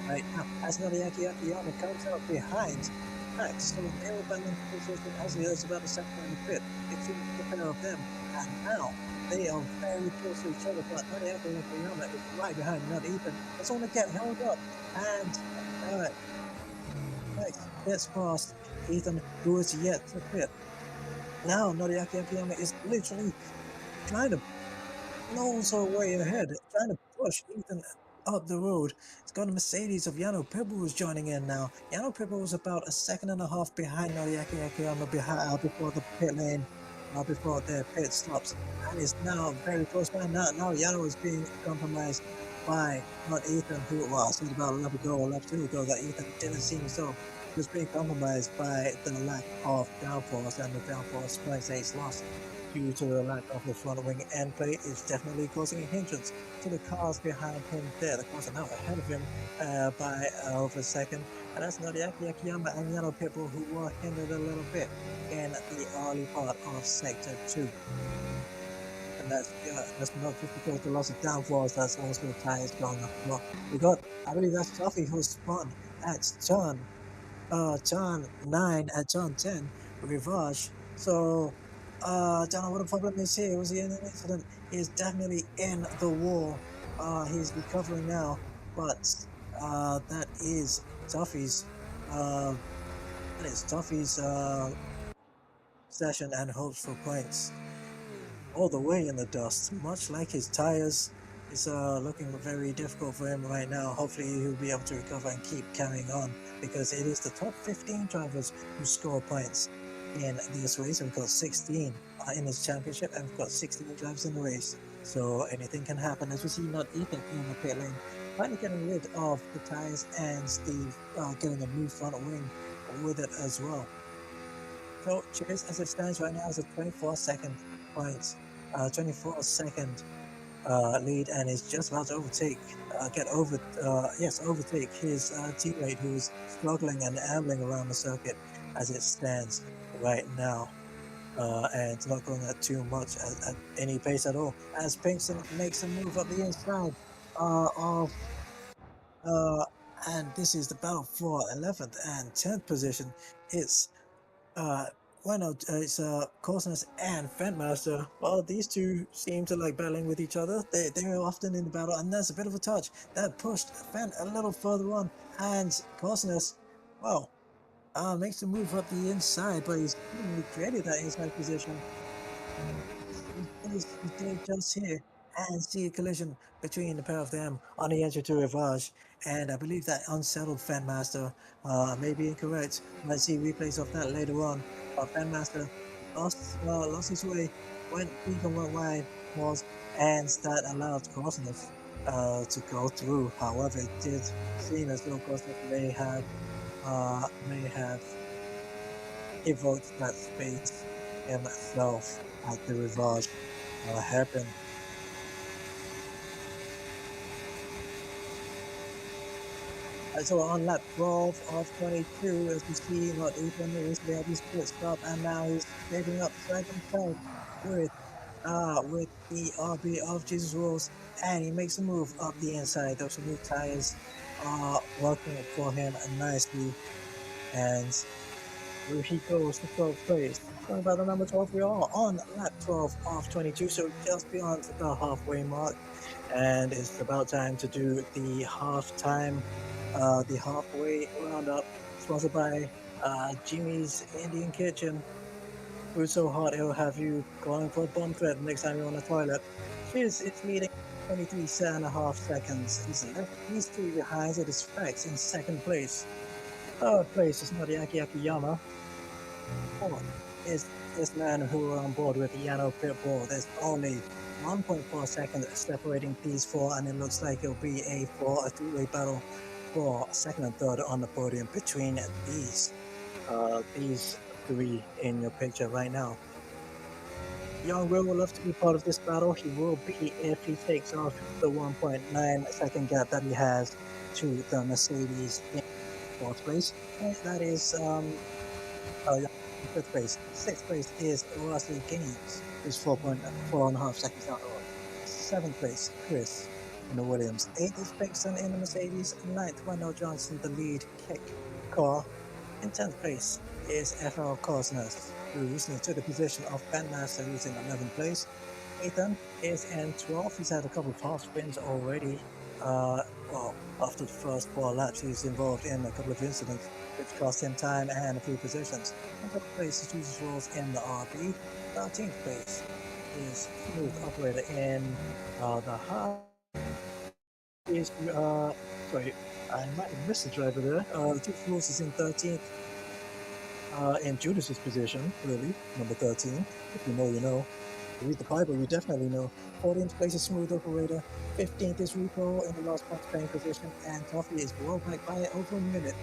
right now. As Noriaki Akiyama comes out behind Max, so they will balance position as he is about a second in the pit between the pair of them, and now they are very close to each other, but Noriaki Akiyama is right behind Not Ethan. It's only get held up, and Max gets past Ethan, who is yet to pit. Now Noriaki Akiyama is literally trying to nose her way ahead, trying to push Ethan up the road. It's got a Mercedes of Yano Pibble who's joining in now. Yano Pibble was about a 1.5 seconds behind Noriaki Akiyama before the pit lane, before their pit stops, and is now very close by. Now Yano is being compromised by not Ethan, who was about a lap ago or lap 2 ago that Ethan didn't seem so. He was being compromised by the lack of downforce, and the downforce Price Ace lost due to the lack of the front wing end plate is definitely causing a hindrance to the cars behind him there. The cars are now ahead of him by over a second, and that's Noriaki Akiyama and Yano Pitbull, who were hindered a little bit in the early part of Sector 2. And that's not just because the loss of downforce, that's also the tires going up. Well, we got, I believe that's Tuffy who spun at turn 9 at turn 10, Rivage. So, don't know what the problem is here. Was he in an incident? He's definitely in the wall. He's recovering now, but that is Tuffy's session and hopes for points all the way in the dust. Much like his tires, it's looking very difficult for him right now. Hopefully he'll be able to recover and keep carrying on, because it is the top 15 drivers who score points in this race. We've got 16 in this championship, and we've got 16 drivers in the race. So anything can happen, as we see not Ethan in the pit lane, finally getting rid of the tires and Steve getting a new front wing with it as well. So Chase, as it stands right now, is a 24-second points, 24-second lead, and is just about to overtake, overtake his teammate, who's struggling and ambling around the circuit as it stands right now. And it's not going at too much at any pace at all, as Pinkston makes a move up the inside and this is the battle for 11th and 10th position. It's it's Corsness and Fentmaster. Well, these two seem to like battling with each other. They're often in the battle, and there's a bit of a touch that pushed Fent a little further on, and Corsness, well, makes a move up the inside, but he's created that inside position. He's just here and see a collision between the pair of them on the entry to Rivage, and I believe that unsettled Fentmaster may be incorrect. Let's see replays of that later on. Fentmaster lost his way, went wide was, and that allowed Corsness to go through. However, it did seem as though Corsness may have evoked that space himself at the Rivage happen. So on lap 12 of 22, as we see, not Ethan recently had his pit stop, and now he's saving up second place with the RB of Jesus Rules, and he makes a move up the inside. Those new tires are working for him nicely, and where he goes to 12th place. Going by the number 12, we are on lap 12 of 22, so just beyond the halfway mark, and it's about time to do the halftime. The halfway roundup, sponsored by Jimmy's Indian Kitchen. Food so hot it'll have you going for a bomb threat next time you're on the toilet. Fizz is leading 23.5 seconds. He's 3 behind. It is Specs in second place. Third place is Noriaki Akiyama. Fourth is this man who are on board with the Yano Pitbull. There's only 1.4 seconds separating these four, and it looks like it'll be a three-way battle for second and third on the podium between these three in your picture right now. Young Will love to be part of this battle. He will be if he takes off the 1.9 second gap that he has to the Mercedes in fourth place. And that is fifth place. Sixth place is Russell Gaines, who's 4.5 seconds out. Seventh place, Chris in the Williams. 8th is Pinkston in the Mercedes. 9th, Wendell Johnson, the lead kick car. In 10th place is FL Corsness, who recently took the position of Fentmaster, who's in 11th place. Ethan is in 12th. He's had a couple of half spins already. After the first 4 laps, he's involved in a couple of incidents which cost him time and a few positions. In 12th place is Jesus Rolls in the RB. 13th place is Smooth Operator in the half. Sorry, I might have missed the driver there. Jesus Rolls is in 13th. In Judas's position, really, number 13. If you know, you know. Read the Bible, you definitely know. 14th place is Smooth Operator, 15th is Rico in the last qualifying position, and Toffee is well back by over a minute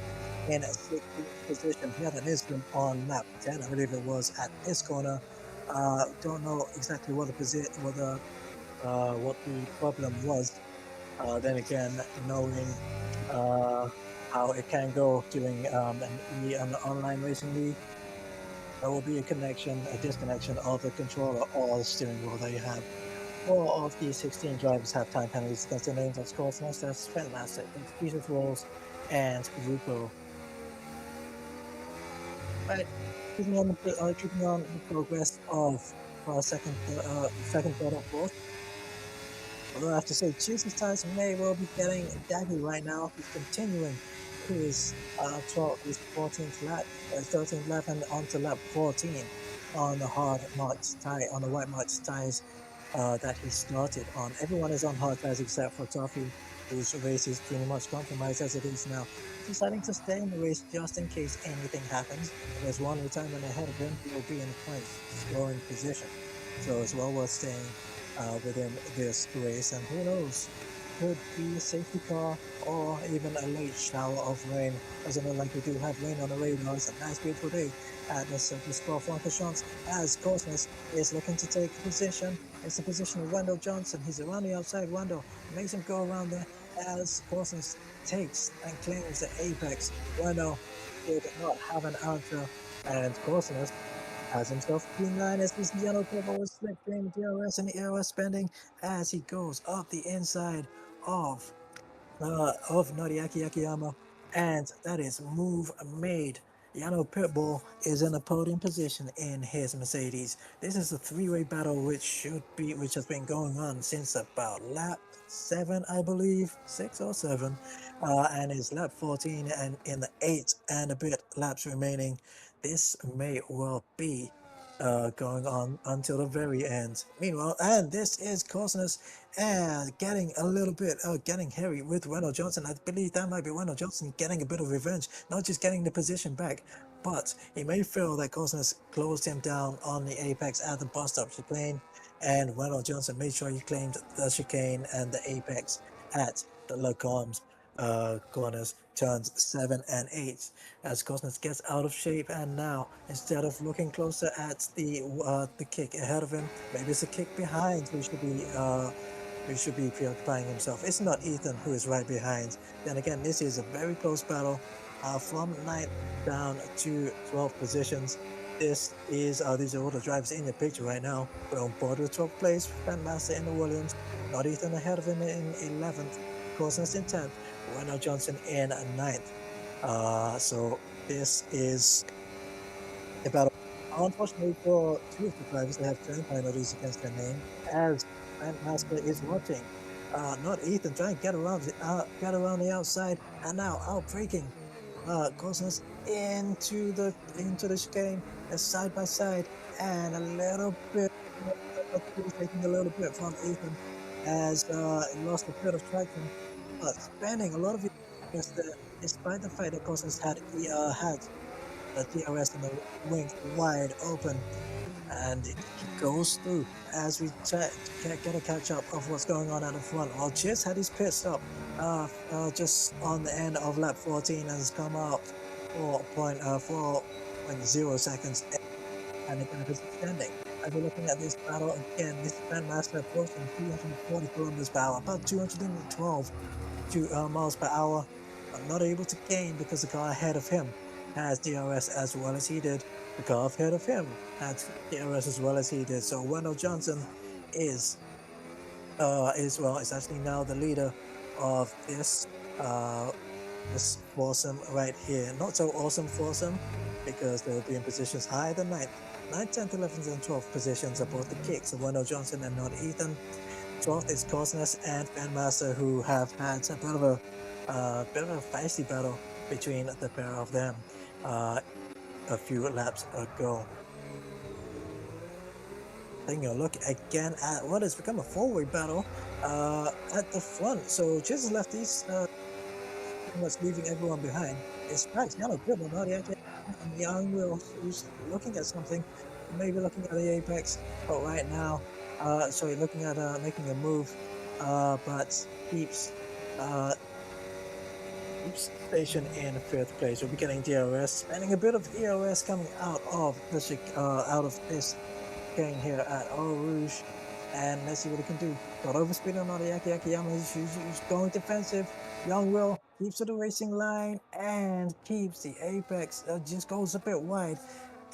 in 16th position. He had an incident on lap 10, I believe it was, at this corner. Don't know exactly what the what the problem was. Then again, knowing uh, how it can go during an online racing league, there will be a disconnection of the controller or the steering wheel that you have. 4 of the 16 drivers have time penalties against their names. That's Cosmos, that's Spin Master, it's Jesus Rolls, and Rupo. Right, keeping on the progress of second, third, and fourth. Although I have to say, Jesus Tyson may well be getting daggy right now. He's continuing his 14th lap, 13th lap, and onto lap 14 on the hard marked tire, on the white marked tires that he started on. Everyone is on hard tires except for Toffee, whose race is pretty much compromised as it is now. Deciding to stay in the race just in case anything happens. If there's one retirement ahead of him, he will be in a point scoring position. So it's well worth staying within this race, and who knows, could be a safety car or even a late shower of rain. Doesn't look like we do have rain on the radar. It's a nice beautiful day at the Circus Francorchamps as Cosmos is looking to take position. It's the position of Wendell Johnson. He's around the outside. Wendell makes him go around there as Cosmos takes and claims the apex. Wendell did not have an answer, and Cosmos has himself clean line as this yellow purple with slip frame DRS and ERS spending as he goes up the inside of Noriaki Akiyama, and that is move made. Yano Pitbull is in a podium position in his Mercedes. This is a three-way battle which has been going on since about lap 7, I believe, 6 or 7, and is lap 14 and in the 8 and a bit laps remaining. This may well be going on until the very end. Meanwhile, and this is Cosmos and getting a little bit, getting hairy with Wendell Johnson. I believe that might be Wendell Johnson getting a bit of revenge, not just getting the position back, but he may feel that Cosmos closed him down on the apex at the bus stop chicane, and Wendell Johnson made sure he claimed the chicane and the apex at the Lacombs corners, turns 7 and 8 as Cosmos gets out of shape, and now instead of looking closer at the kick ahead of him, maybe it's a kick behind who should be preoccupying himself. It's not Ethan who is right behind. Then again, this is a very close battle from 9th down to 12 positions. These are all the drivers in the picture right now. We're on board with 12th place, Grandmaster in the Williams, not Ethan ahead of him in 11th, Cosmos in 10th, Wendell Johnson in 9th. So this is a battle. Unfortunately for two of the drivers, they have turn penalties against their name, as Grandmaster is watching. Not Ethan trying to get around the outside, and now out braking Cosmos into the chicane, side by side, and a little bit taking a little bit from Ethan as he lost a bit of traction, but spending a lot of years there, despite the fact that Cosmos had the DRS and the wings wide open, and it goes through as we get a catch up of what's going on at the front. While Chiz had his pit stop just on the end of lap 14 and has come out 4.0 seconds, and the gap is extending. As we're looking at this battle again, this Grandmaster approaching 340 kilometers per hour, about 212 miles per hour. I'm not able to gain because the car ahead of him has DRS as well as he did. The car ahead of him had DRS as well as he did. So Wendell Johnson is actually now the leader of this foursome right here. Not so awesome foursome because they will be in positions higher than 9th. 9th, 10th, 11th, and 12th positions are both the kicks of Wendell Johnson and not Ethan. 12th is Cosmos and Grandmaster, who have had a bit of a feisty battle between the pair of them a few laps ago. Taking a look again at what has become a four-way battle at the front. So just left these pretty much leaving everyone behind. It's Max Yellow, Gribble, Noriaki, and Young Will, who's looking at something. maybe looking at the apex, but right now, sorry, looking at making a move, but keeps uh, keeps station in fifth place. We'll be getting DRS, spending a bit of EOS coming out of the out of this gain here at Eau Rouge. And let's see what he can do. Got overspeed on Noriaki Akiyama. He's going defensive. Young Will keeps to the racing line and keeps the apex. Just goes a bit wide.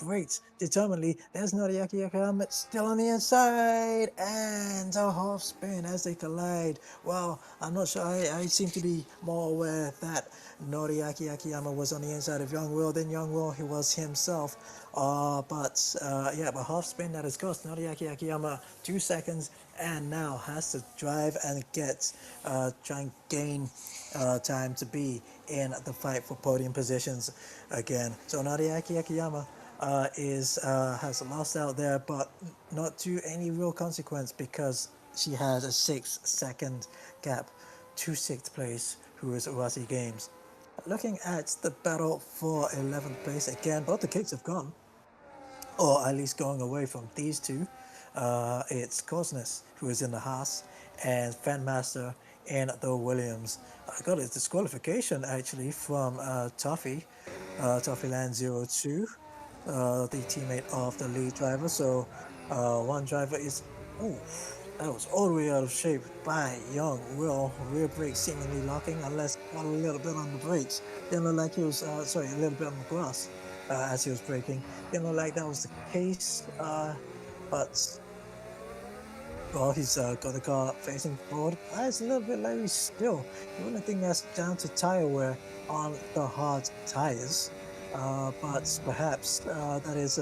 Breaks determinedly. There's Noriaki Akiyama still on the inside. And a half spin as they collide. Well, I'm not sure. I seem to be more aware that Noriaki Akiyama was on the inside of Young Will than Young Will he was himself. But a half spin that has cost Noriaki Akiyama 2 seconds, and now has to drive and try and gain time to be in the fight for podium positions again. So Noriaki Akiyama has lost out there, but not to any real consequence because she has a 6-second gap to 6th place, who is Rossi Games. Looking at the battle for 11th place, again, both the kicks have gone, or at least going away from these two. It's Cosness, who is in the Haas, and Fanmaster in the Williams. I got a disqualification actually from Toffeeland 02, the teammate of the lead driver. So one driver is, that was all the way out of shape by Young Will. Rear brake seemingly locking, unless got a little bit on the brakes. Didn't look like he was, a little bit on the grass as he was braking. Didn't look like that was the case, but well, he's got the car facing forward. It's a little bit Larry still. The only thing that's down to tire wear on the hard tires. But perhaps that is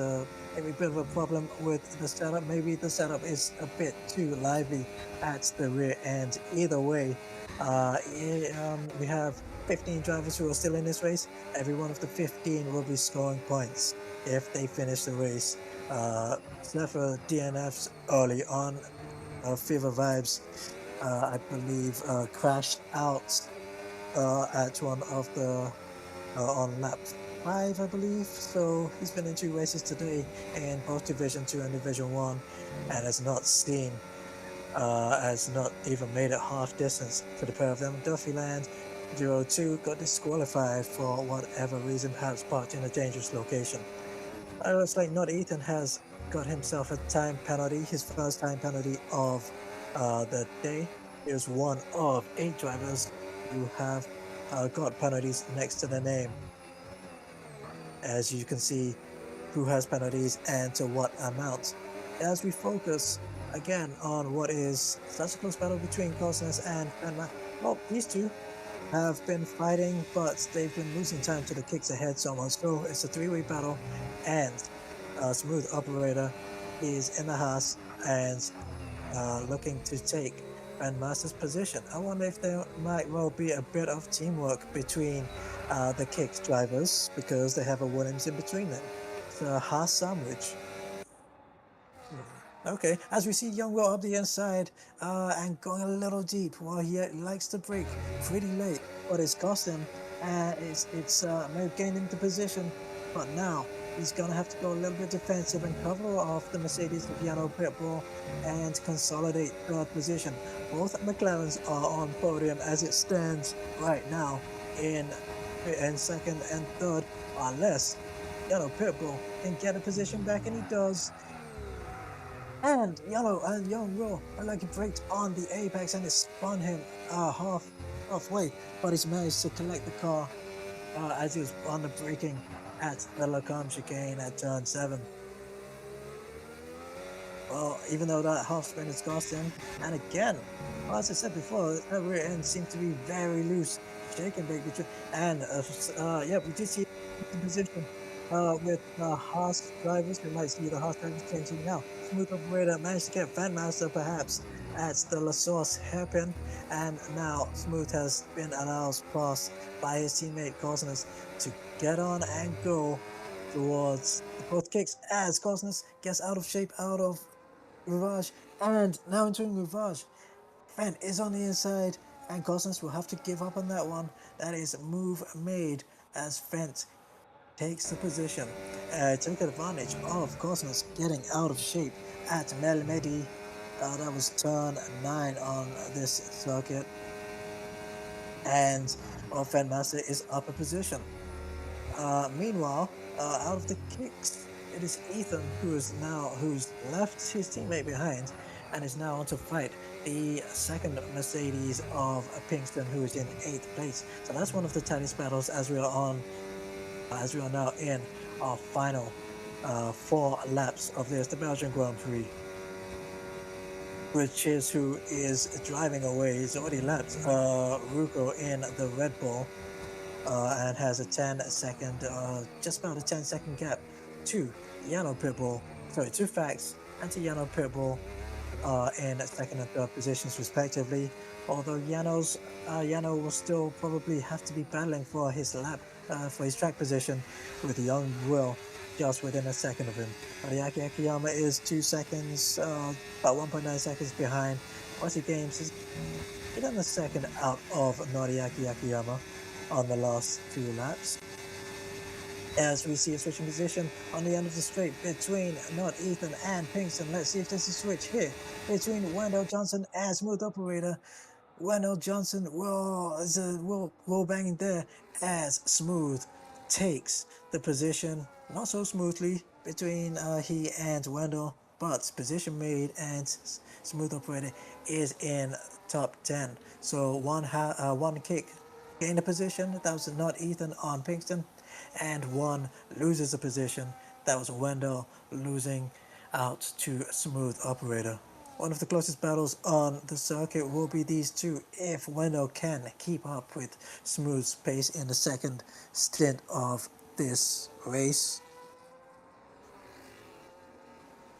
maybe a bit of a problem with the setup. Maybe the setup is a bit too lively at the rear end. Either way, we have 15 drivers who are still in this race. Every one of the 15 will be scoring points if they finish the race. Except for DNFs early on. Fever Vibes, I believe, crashed out at one of the on lap 5, I believe. So he's been in 2 races today in both Division 2 and Division 1, and has not even made it half distance for the pair of them. Duffyland 02 got disqualified for whatever reason, perhaps parked in a dangerous location. It looks like Not Ethan has got himself a time penalty, his first time penalty of the day. He is one of 8 drivers who have got penalties next to their name. As you can see, who has penalties and to what amount. As we focus again on what is such a close battle between Cosness and Fenma, well, these two have been fighting, but they've been losing time to the kicks ahead so much. So it's a 3-way battle, and Smooth Operator is in the Haas and looking to take Grandmaster's position. I wonder if there might well be a bit of teamwork between the kicks drivers, because they have a Williams in between them. It's a Haas sandwich. Okay, as we see Young Will up the inside and going a little deep. Well, he likes to brake pretty late, but it's cost him. It's may have gained him the position, but now he's gonna have to go a little bit defensive and cover off the Mercedes Viano pitbull and consolidate third position. Both McLarens are on podium as it stands right now in second and third, unless Viano pitbull can get a position back, and he does. And Young Will, like he braked on the apex and it spun him halfway, but he's managed to collect the car as he was on the braking at the Lacombe chicane at turn 7. Well, even though that half spin has cost him, and again, well, as I said before, that rear end seemed to be very loose, shaking big between, and we did see the position with the Haas drivers. We might see the Haas drivers changing now. Smooth Operator managed to get Fanmaster perhaps at the La Source hairpin, and now Smooth has been allowed pass by his teammate Cosness to get on and go towards the both kicks as Cosness gets out of shape out of Ravage, and now entering Ravage. Fan is on the inside, and Cosness will have to give up on that one. That is move made as Fent takes the position, took advantage of Cosmos getting out of shape at Melmedi. That was turn 9 on this circuit. And Fenmaster is up a position. Meanwhile, out of the kicks, it is Ethan who's left his teammate behind and is now on to fight the second Mercedes of Pinkston, who is in 8th place. So that's one of the tightest battles as we are now in our final 4 laps of this, the Belgian Grand Prix, which is who is driving away. He's already lapped Ruko in the Red Bull. And has a 10-second, just about a 10-second gap to Yano Pitbull. Sorry, to Fax and to Yano Pitbull in second and third positions respectively. Although Yano will still probably have to be battling for his lap, for his track position, with Young Will just within a second of him. Noriaki Akiyama is 2 seconds, about 1.9 seconds behind. Aussie Games is within a second out of Noriaki Akiyama on the last 2 laps. As we see a switching position on the end of the straight between not Ethan and Pinkston. Let's see if there's a switch here between Wendell Johnson and Smooth Operator. Wendell Johnson will banging there as Smooth takes the position, not so smoothly between he and Wendell, but position made, and Smooth Operator is in top 10. So one kick gain a position, that was not Ethan on Pinkston, and one loses a position, that was Wendell losing out to Smooth Operator. One of the closest battles on the circuit will be these two if Wendell can keep up with Smooth's pace in the second stint of this race.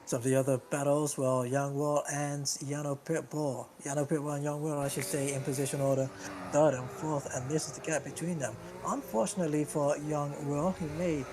Some of the other battles, well, Young Will and Yano Pitbull. Yano Pitbull and Young Will, I should say, in position order, 3rd and 4th, and this is the gap between them. Unfortunately for Young Will, he made,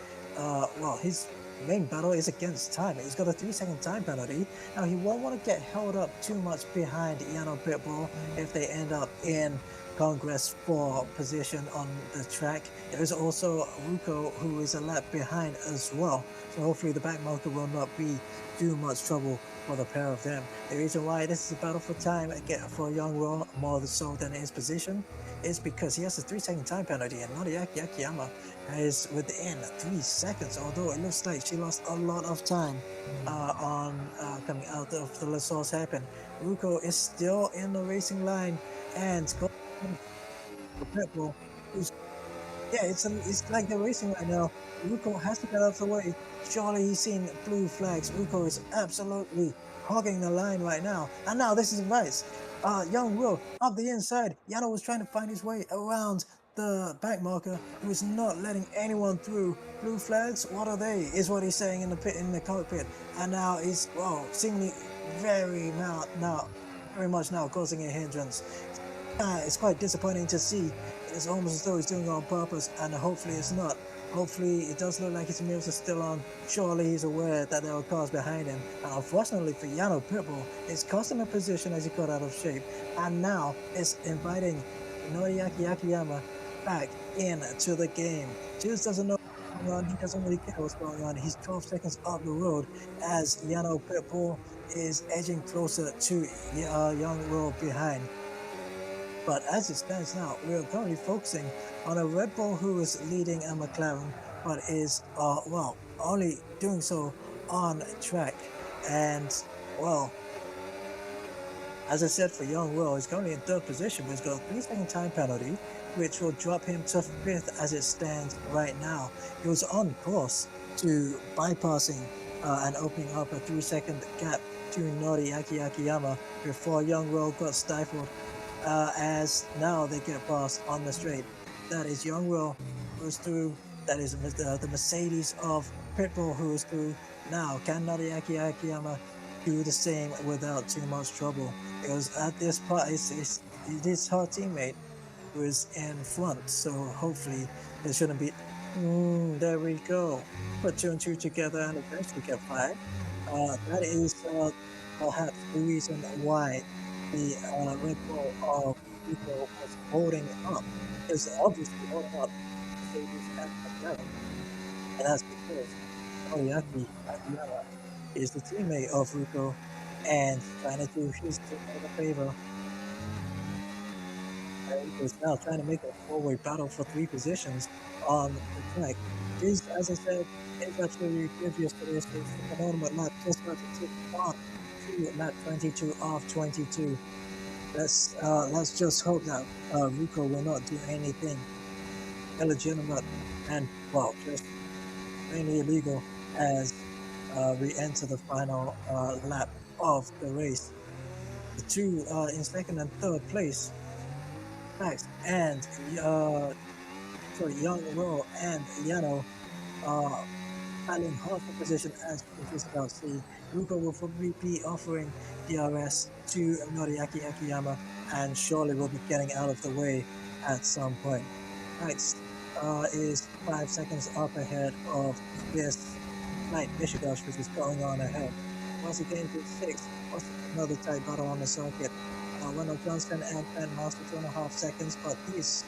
his main battle is against time. He's got a 3-second time penalty. Now, he won't want to get held up too much behind Yano Pitbull if they end up in Congress 4 position on the track. There is also Ruko, who is a lap behind as well. So hopefully the back marker will not be too much trouble for the pair of them. The reason why this is a battle for time again for Young Will more so than his position is because he has a 3-second time penalty, and Noriaki Akiyama is within 3 seconds, although it looks like she lost a lot of time on coming out of the La Source hairpin. Ruko is still in the racing line, and Pitbull, who's it's like they're racing right now. Ruko has to get out of the way. Surely he's seen blue flags. Ruko is absolutely hogging the line right now. And now this is Vice. Young Will up the inside. Yano was trying to find his way around the back marker, who is not letting anyone through. Blue flags, what are they? Is what he's saying in the cockpit. And now he's seemingly very much now causing a hindrance. It's quite disappointing to see. It's almost as though he's doing it on purpose, and hopefully it's not. Hopefully it does look like his mirrors are still on. Surely he's aware that there are cars behind him. And unfortunately for Yano Pitbull, it's cost him a position as he got out of shape. And now it's inviting Noriaki Akiyama back into the game. Juice doesn't know what's going on. He doesn't really care what's going on. He's 12 seconds off the road as Yano Pitbull is edging closer to Young Will behind. But as it stands now, we are currently focusing on a Red Bull who is leading a McLaren, but is, only doing so on track. And, as I said, for Young Will, he's currently in 3rd position, but he's got a 3-second time penalty, which will drop him to 5th as it stands right now. He was on course to bypassing and opening up a 3-second gap to Noriaki Akiyama before Young Will got stifled. As now they get past on the straight. That is Young Will who's through. That is the Mercedes of Pitbull who is through. Now, can Noriaki Akiyama do the same without too much trouble? Because at this part, it is her teammate who is in front. So hopefully it shouldn't be. There we go. Put 2 and 2 together and eventually get 5. That is perhaps the reason why the Red Bull of Rico was holding up. It's obviously holding up. and that's because Noriaki Akiyama is the teammate of Ruko and trying to do his teammate a favor. And Ruko is now trying to make a four-way battle for three positions on the track. This, as I said, is actually previous to this, is the penultimate lap just about to tick on to lap 22 of 22. Let's just hope that Ruko will not do anything illegitimate and well, just mainly illegal as we enter the final lap of the race. The two in second and third place, Max and sorry, Young Will and Yano battling hard for position as we can just about see. Ruko will probably be offering DRS to Noriaki Akiyama and surely will be getting out of the way at some point. Max is 5 seconds up ahead of this Knight Michigosh, which is going on ahead. Once again to six, what's another tight battle on the circuit. Ronald Johnson and Ben Master 2.5 seconds, but these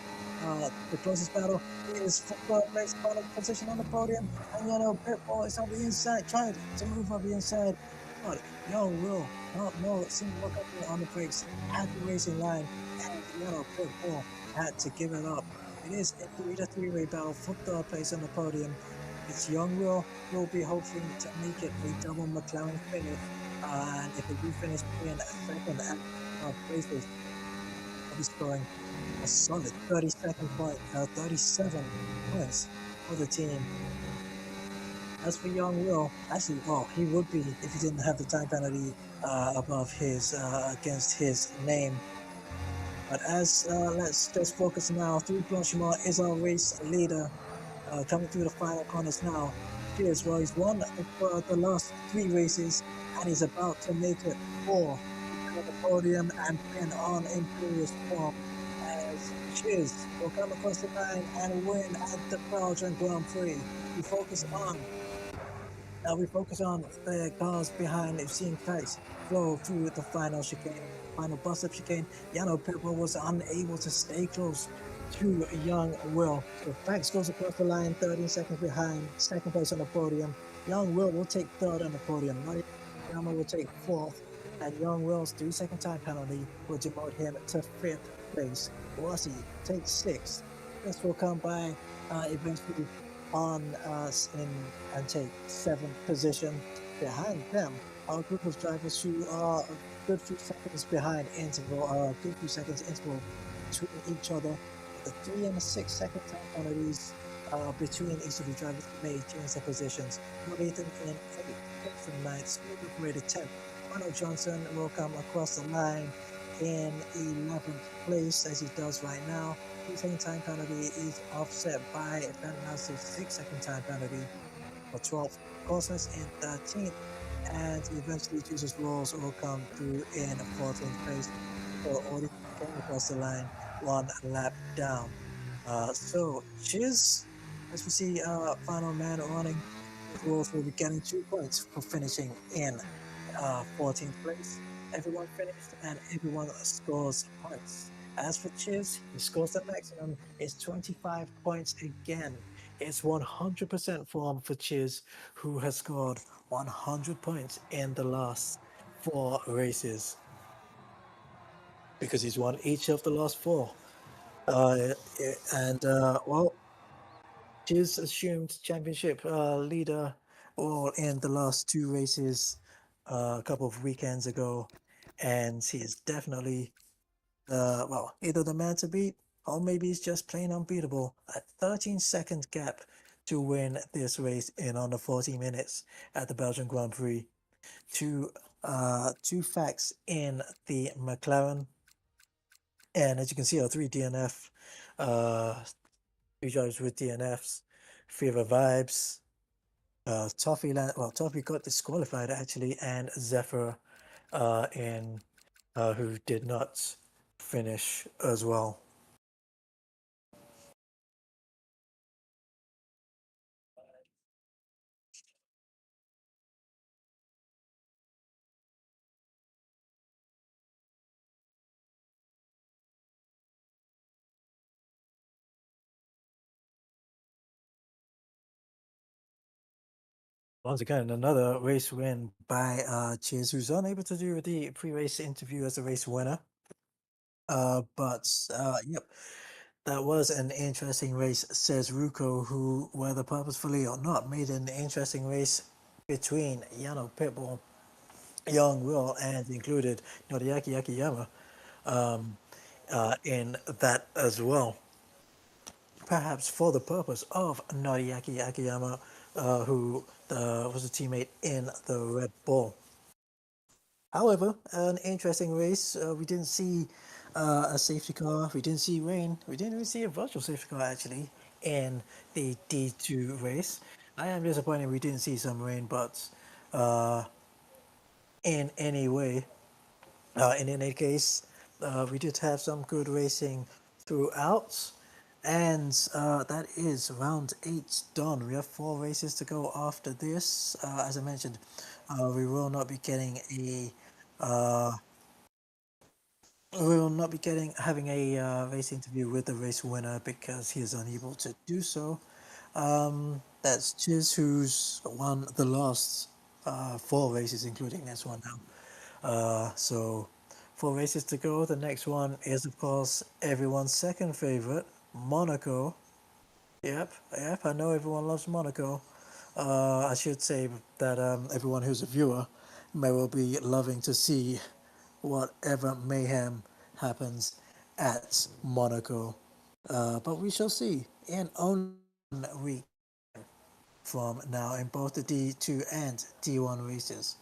the closest battle is for third place, final position on the podium. And Pitbull is on the inside, trying to move on the inside. But Will not know, seem to look up on the brakes at the racing line. And Pitbull had to give it up. It is a 3-3-way battle for third place on the podium. It's Will be hoping to make it a double McLaren finish. And if they do finish in second at places, will be scoring a solid 37 points for the team. As for Will, actually, well, he would be if he didn't have the time penalty above his against his name. But as let's just focus now. Through Blanchimont is our race leader coming through the final corners now. Cheers, well, he's won the last three races and he's about to make it for the podium and pin on Imperious form. Cheers will come across the line and win at the Belgian Grand Prix. We focus on the cars behind. We've seen Fax flow through the final chicane, final bus-up chicane. Yano Pitbull was unable to stay close to Young Will. So Fax goes across the line, 13 seconds behind, second place on the podium. Young Will take third on the podium. Yama will take fourth, and Young Will's 3-second time penalty will demote him to fifth place. Rossi takes sixth. This will come by eventually on us and take seventh position. Behind them are a group of drivers who are a good few seconds behind interval, good few seconds interval between each other. The 3 and the 6 second time penalties between each of the drivers may change their positions. Nathan in 8th, Jackson 9th, Smooth operator 10th. Ronald Johnson will come across the line in 11th place as he does right now. His second time penalty is offset by Ben Nasser's 6-second time penalty for 12th. Cosmos in 13th, and eventually Jesus Rolls will come through in 14th place for Audi came across the line 1 lap down. So Chiz, as we see final man running, Rolls will be getting 2 points for finishing in 14th place. Everyone finished and everyone scores points. As for Chiz, he scores the maximum. It's 25 points again. It's 100% form for Chiz, who has scored 100 points in the last 4 races. Because he's won each of the last 4. Well, Chiz assumed championship leader all in the last 2 races a couple of weekends ago. And he is definitely either the man to beat or maybe he's just plain unbeatable. A 13-second gap to win this race in under 40 minutes at the Belgian Grand Prix. Two facts in the McLaren, and as you can see, our 3 DNF, 3 drivers with DNFs, Fever Vibes, Toffee Toffee got disqualified actually, and Zephyr in who did not finish as well. Once again, another race win by Chiz, who's unable to do the pre-race interview as a race winner. Yep, that was an interesting race, says Ruko, who, whether purposefully or not, made an interesting race between Yano Pitbull, Young Will, and included Noriaki Akiyama in that as well. Perhaps for the purpose of Noriaki Akiyama, who was a teammate in the Red Bull. However, an interesting race. We didn't see a safety car. We didn't see rain. We didn't even see a virtual safety car actually in the D2 race. I am disappointed we didn't see some rain, but uh, in any way, in any case, we did have some good racing throughout. And that is round 8 done. We have 4 races to go after this. As I mentioned, we will not be getting a uh, we will not be getting having a race interview with the race winner because he is unable to do so. That's Chiz, who's won the last 4 races, including this one now. So 4 races to go. The next one is, of course, everyone's second favorite, Monaco. Yep, I know everyone loves Monaco. I should say that everyone who's a viewer may well be loving to see whatever mayhem happens at Monaco. But we shall see in only 1 week from now in both the D2 and D1 races.